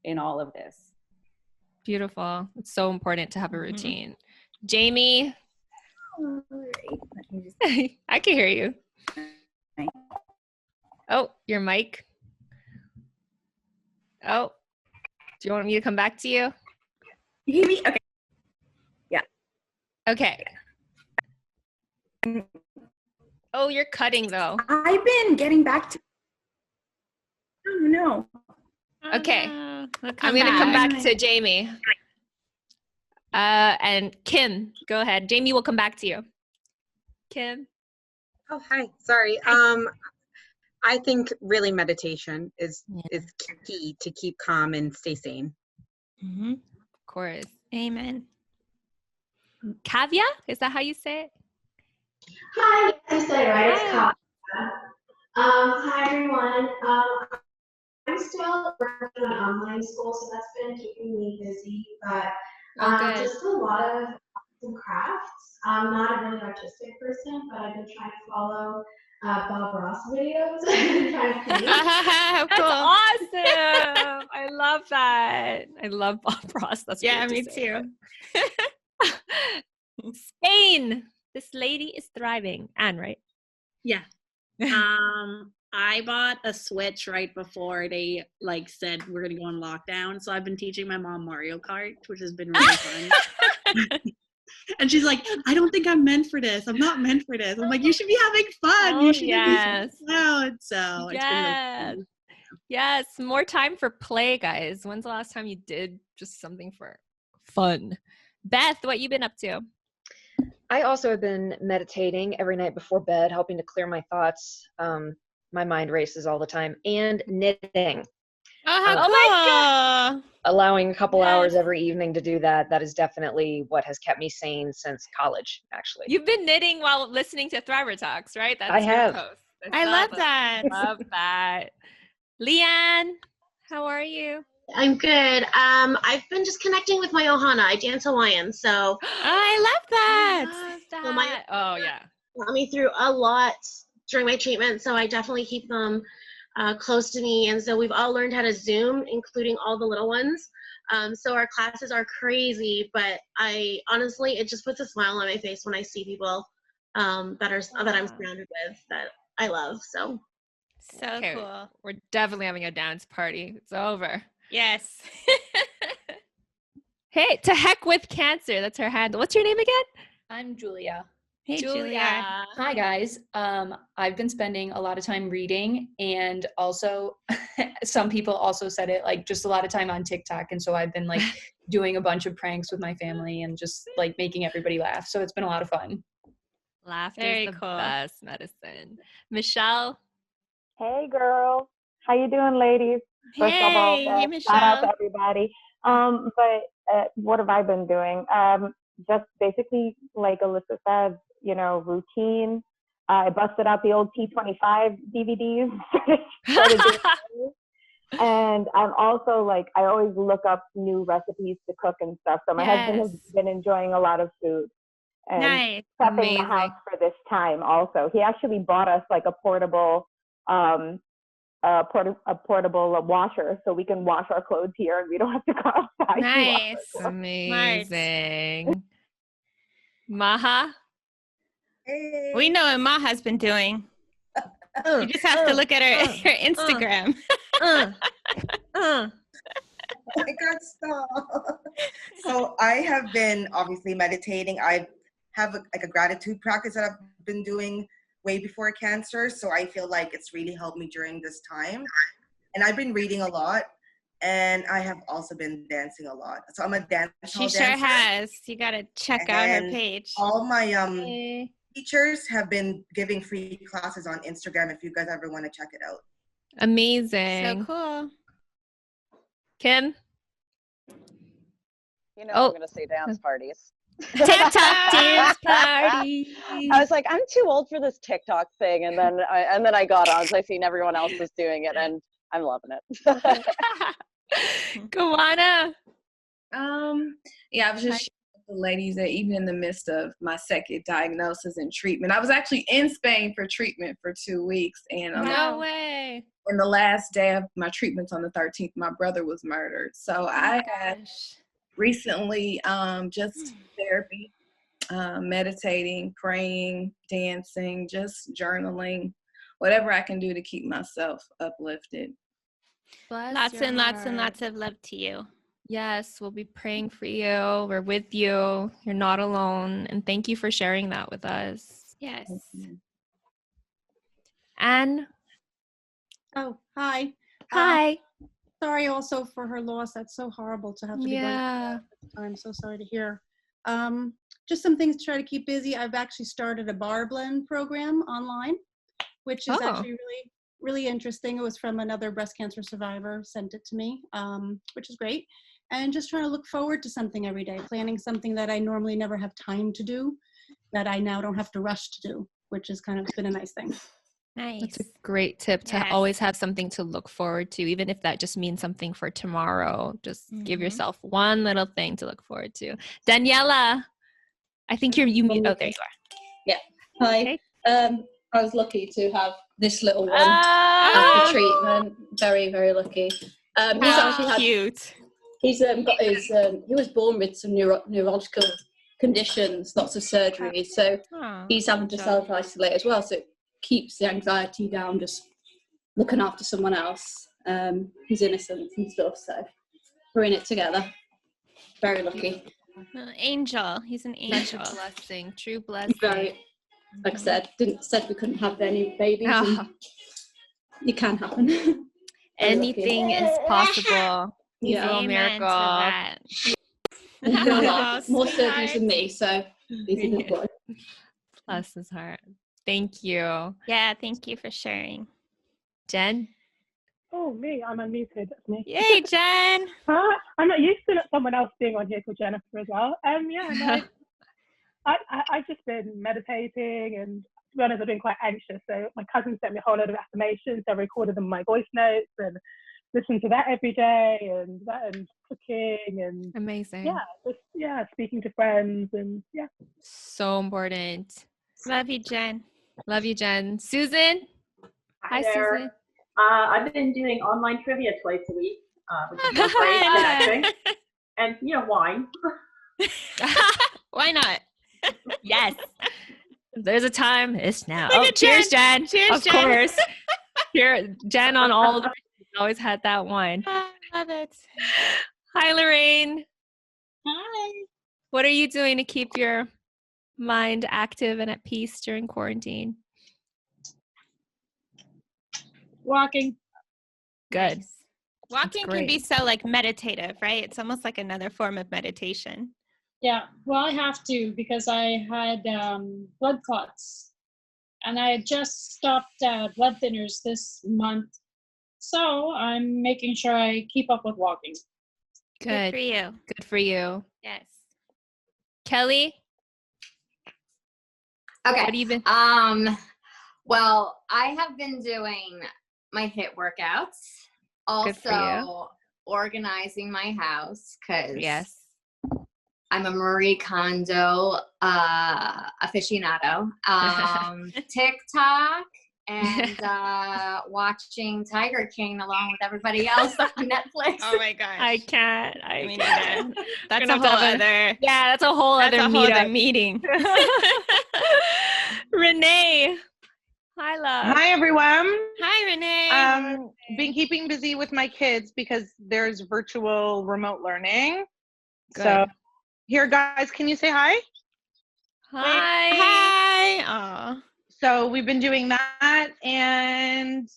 in all of this. Beautiful. It's so important to have a routine. Jamie. I can hear you. Oh, your mic. Oh, do you want me to come back to you? You hear me? Okay. Yeah. Okay. Oh, you're cutting though. I've been getting back to. Oh no. Okay. I'm going to come back to Jamie. And Kim, go ahead. Jamie will come back to you. Kim. Oh, hi. Sorry. I think really meditation is key to keep calm and stay sane. Of course. Amen. Kavya, is that how you say it? Hi, you said it right. It's Kavya. Hi everyone. I'm still working on online school, so that's been keeping me busy. But just a lot of some crafts. I'm not a really artistic person, but I've been trying to follow Bob Ross videos. Trying to paint. That's awesome. I love that. I love Bob Ross. That's yeah, me too. Spain. This lady is thriving. Anne, right? Yeah. I bought a Switch right before they said we're gonna go on lockdown. So I've been teaching my mom Mario Kart, which has been really fun. And she's like, I don't think I'm meant for this. I'm not meant for this. I'm like, you should be having fun. You should be loud. So it's been really fun. Yes, more time for play, guys. When's the last time you did just something for fun? Beth, what you been up to? I also have been meditating every night before bed, helping to clear my thoughts. My mind races all the time, and knitting. Oh my God. Allowing a couple hours every evening to do that. That is definitely what has kept me sane since college, actually. You've been knitting while listening to Thriver Talks, right? That's I have. your post. I love that. Love that. Leanne, how are you? I'm good. I've been just connecting with my Ohana. I dance Hawaiian, so I love that. so my Oh yeah. got me through a lot during my treatment, so I definitely keep them close to me. And so we've all learned how to Zoom, including all the little ones. So our classes are crazy, but I honestly, it just puts a smile on my face when I see people that I'm surrounded with that I love. So cool. We're definitely having a dance party. It's over. Yes. Hey, to heck with cancer. That's her handle. What's your name again? I'm Julia. Hey, Julia. Hi, guys. I've been spending a lot of time reading, and also some people also said it, like, just a lot of time on TikTok. And so I've been like doing a bunch of pranks with my family and just like making everybody laugh. So it's been a lot of fun. Laughter Very is the cool. best medicine. Michelle. Hey, girl. How you doing, ladies? First of all, Hey, shout out to Michelle. everybody. But what have I been doing? Just basically, like Alyssa said, you know, routine. I busted out the old T25 DVDs. started doing those. And I'm also like, I always look up new recipes to cook and stuff. So my husband has been enjoying a lot of food and prepping the house for this time also. He actually bought us like a portable washer so we can wash our clothes here and we don't have to go outside. Nice. Amazing. Maha? Hey. We know what Maha's been doing. You just have to look at her Instagram. I got stuff. So I have been obviously meditating. I have a gratitude practice that I've been doing way before cancer. So I feel like it's really helped me during this time. And I've been reading a lot. And I have also been dancing a lot. So I'm a dancer. She sure has. You got to check out her page. All my teachers have been giving free classes on Instagram if you guys ever want to check it out. Amazing. So cool. Kim? You know, I'm going to say dance parties. TikTok dance party. I was like, I'm too old for this TikTok thing. And then I got on, so I seen everyone else was doing it, and I'm loving it. Kawana? Yeah, I was just sharing with the ladies that even in the midst of my second diagnosis and treatment, I was actually in Spain for treatment for 2 weeks. And no way. In the last day of my treatments on the 13th, my brother was murdered. So I had recently just therapy, meditating, praying, dancing, just journaling, whatever I can do to keep myself uplifted. Lots and lots of love to you. Yes, we'll be praying for you. We're with you. You're not alone. And thank you for sharing that with us. Yes. Anne? Oh, hi. Hi. Sorry also for her loss. That's so horrible to have to be going through that. I'm so sorry to hear. Just some things to try to keep busy. I've actually started a bar blend program online, which is actually really interesting. It was from another breast cancer survivor, sent it to me, which is great. And just trying to look forward to something every day, planning something that I normally never have time to do, that I now don't have to rush to do, which has kind of been a nice thing. Nice. That's a great tip to always have something to look forward to, even if that just means something for tomorrow. Just give yourself one little thing to look forward to. Daniela, I think you meet. Oh, there you are. Yeah. Hi. I was lucky to have this little one after treatment. Very, very lucky. He's actually cute. He's got his. He was born with some neurological conditions, lots of surgery, so he's having to self-isolate as well. So it keeps the anxiety down, just looking after someone else. He's innocent and stuff, so we're in it together. Very lucky. Angel. He's an angel. Such a blessing. True blessing. Very. Like I said, said we couldn't have any babies. And it can happen. Anything is possible. Yeah. Miracle. More surgeries than me, so Basically, what? Bless his heart. Thank you. Yeah, thank you for sharing. Jen? Oh, me. I'm unmuted. That's me. Yay, Jen. I'm not used to someone else being on here called Jennifer as well. Yeah, no, I've just been meditating, and to be honest, I've been quite anxious. So my cousin sent me a whole load of affirmations. I recorded them in my voice notes and listened to that every day, and cooking, and amazing. Speaking to friends, and so important. Love you, Jen. Love you, Jen. Susan? Hi, there. Susan. I've been doing online trivia twice a week, which is been great connecting. And, wine. Why not? Yes. There's a time. It's now. Look at cheers, Jen. Jen. Cheers, of Jen. course. Here, Jen on all the always had that wine. I love it. Hi, Lorraine. Hi. What are you doing to keep your mind active and at peace during quarantine? Walking. Good. Nice. Walking can be so meditative, right? It's almost like another form of meditation. Yeah, well, I have to because I had blood clots, and I had just stopped blood thinners this month. So I'm making sure I keep up with walking. Good for you. Good for you. Yes. Kelly? Okay. What have you been? Well, I have been doing my HIIT workouts. Good for you. Also organizing my house because yes, I'm a Marie Kondo aficionado. TikTok and watching Tiger King along with everybody else on Netflix. Oh my gosh. I can't. I mean, that's Gonna a whole have other. Yeah, that's a whole other meeting. Renee. Hi, love. Hi, everyone. Hi, Renee. Been keeping busy with my kids because there's virtual remote learning. Good. So here, guys, can you say hi? Hi. Aw. So we've been doing that and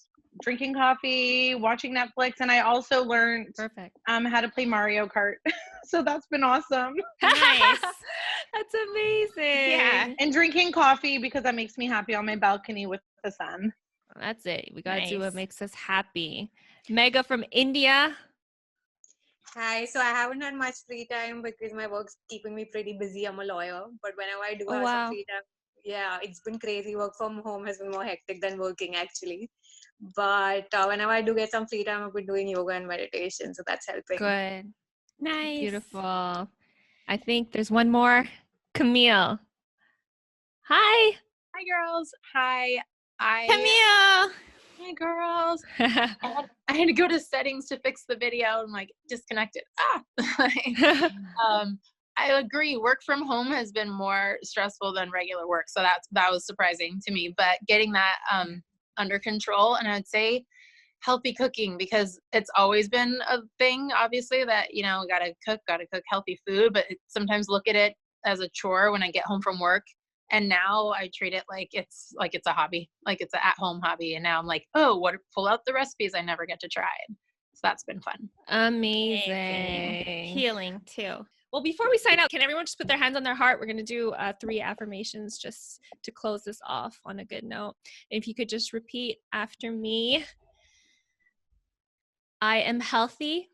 drinking coffee, watching Netflix, and I also learned how to play Mario Kart. So that's been awesome. Nice. That's amazing. Yeah. And drinking coffee because that makes me happy on my balcony with the sun. That's it. We got to do Nice. what makes us happy. Mega from India. Hi, so I haven't had much free time because my work's keeping me pretty busy. I'm a lawyer, but whenever I do have some free time, it's been crazy. Work from home has been more hectic than working actually. But whenever I do get some free time, I've been doing yoga and meditation, so that's helping. Good. Nice. Beautiful. I think there's one more. Camille. Hi. Hi, girls. Hi. Camille. Hi, girls. I had to go to settings to fix the video and disconnect it. I agree. Work from home has been more stressful than regular work. So that was surprising to me, but getting that under control. And I would say healthy cooking, because it's always been a thing, obviously, that, gotta cook healthy food, but sometimes look at it as a chore when I get home from work. And now I treat it like it's a hobby, like it's an at-home hobby. And now I'm like, pull out the recipes I never get to try. So that's been fun. Amazing. Healing too. Well, before we sign out, can everyone just put their hands on their heart? We're going to do 3 affirmations just to close this off on a good note. If you could just repeat after me. I am healthy.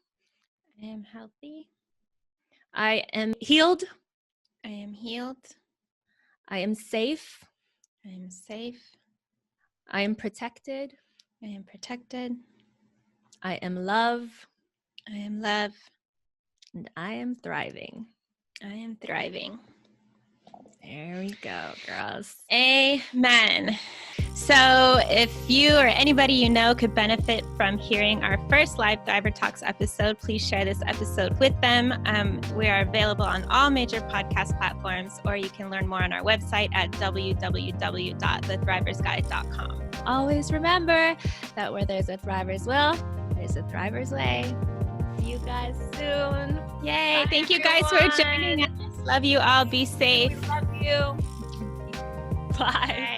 I am healthy. I am healed. I am healed. I am safe. I am safe. I am protected. I am protected. I am love. I am love. And I am thriving. I am thriving. There we go, girls. Amen. So if you or anybody you know could benefit from hearing our first live Thriver Talks episode, please share this episode with them. We are available on all major podcast platforms, or you can learn more on our website at www.thethriversguide.com. Always remember that where there's a thriver's will, there's a thriver's way. See you guys soon. Yay. Bye, Thank you everyone. guys for joining us. Love you all. Be safe. We love you. Bye.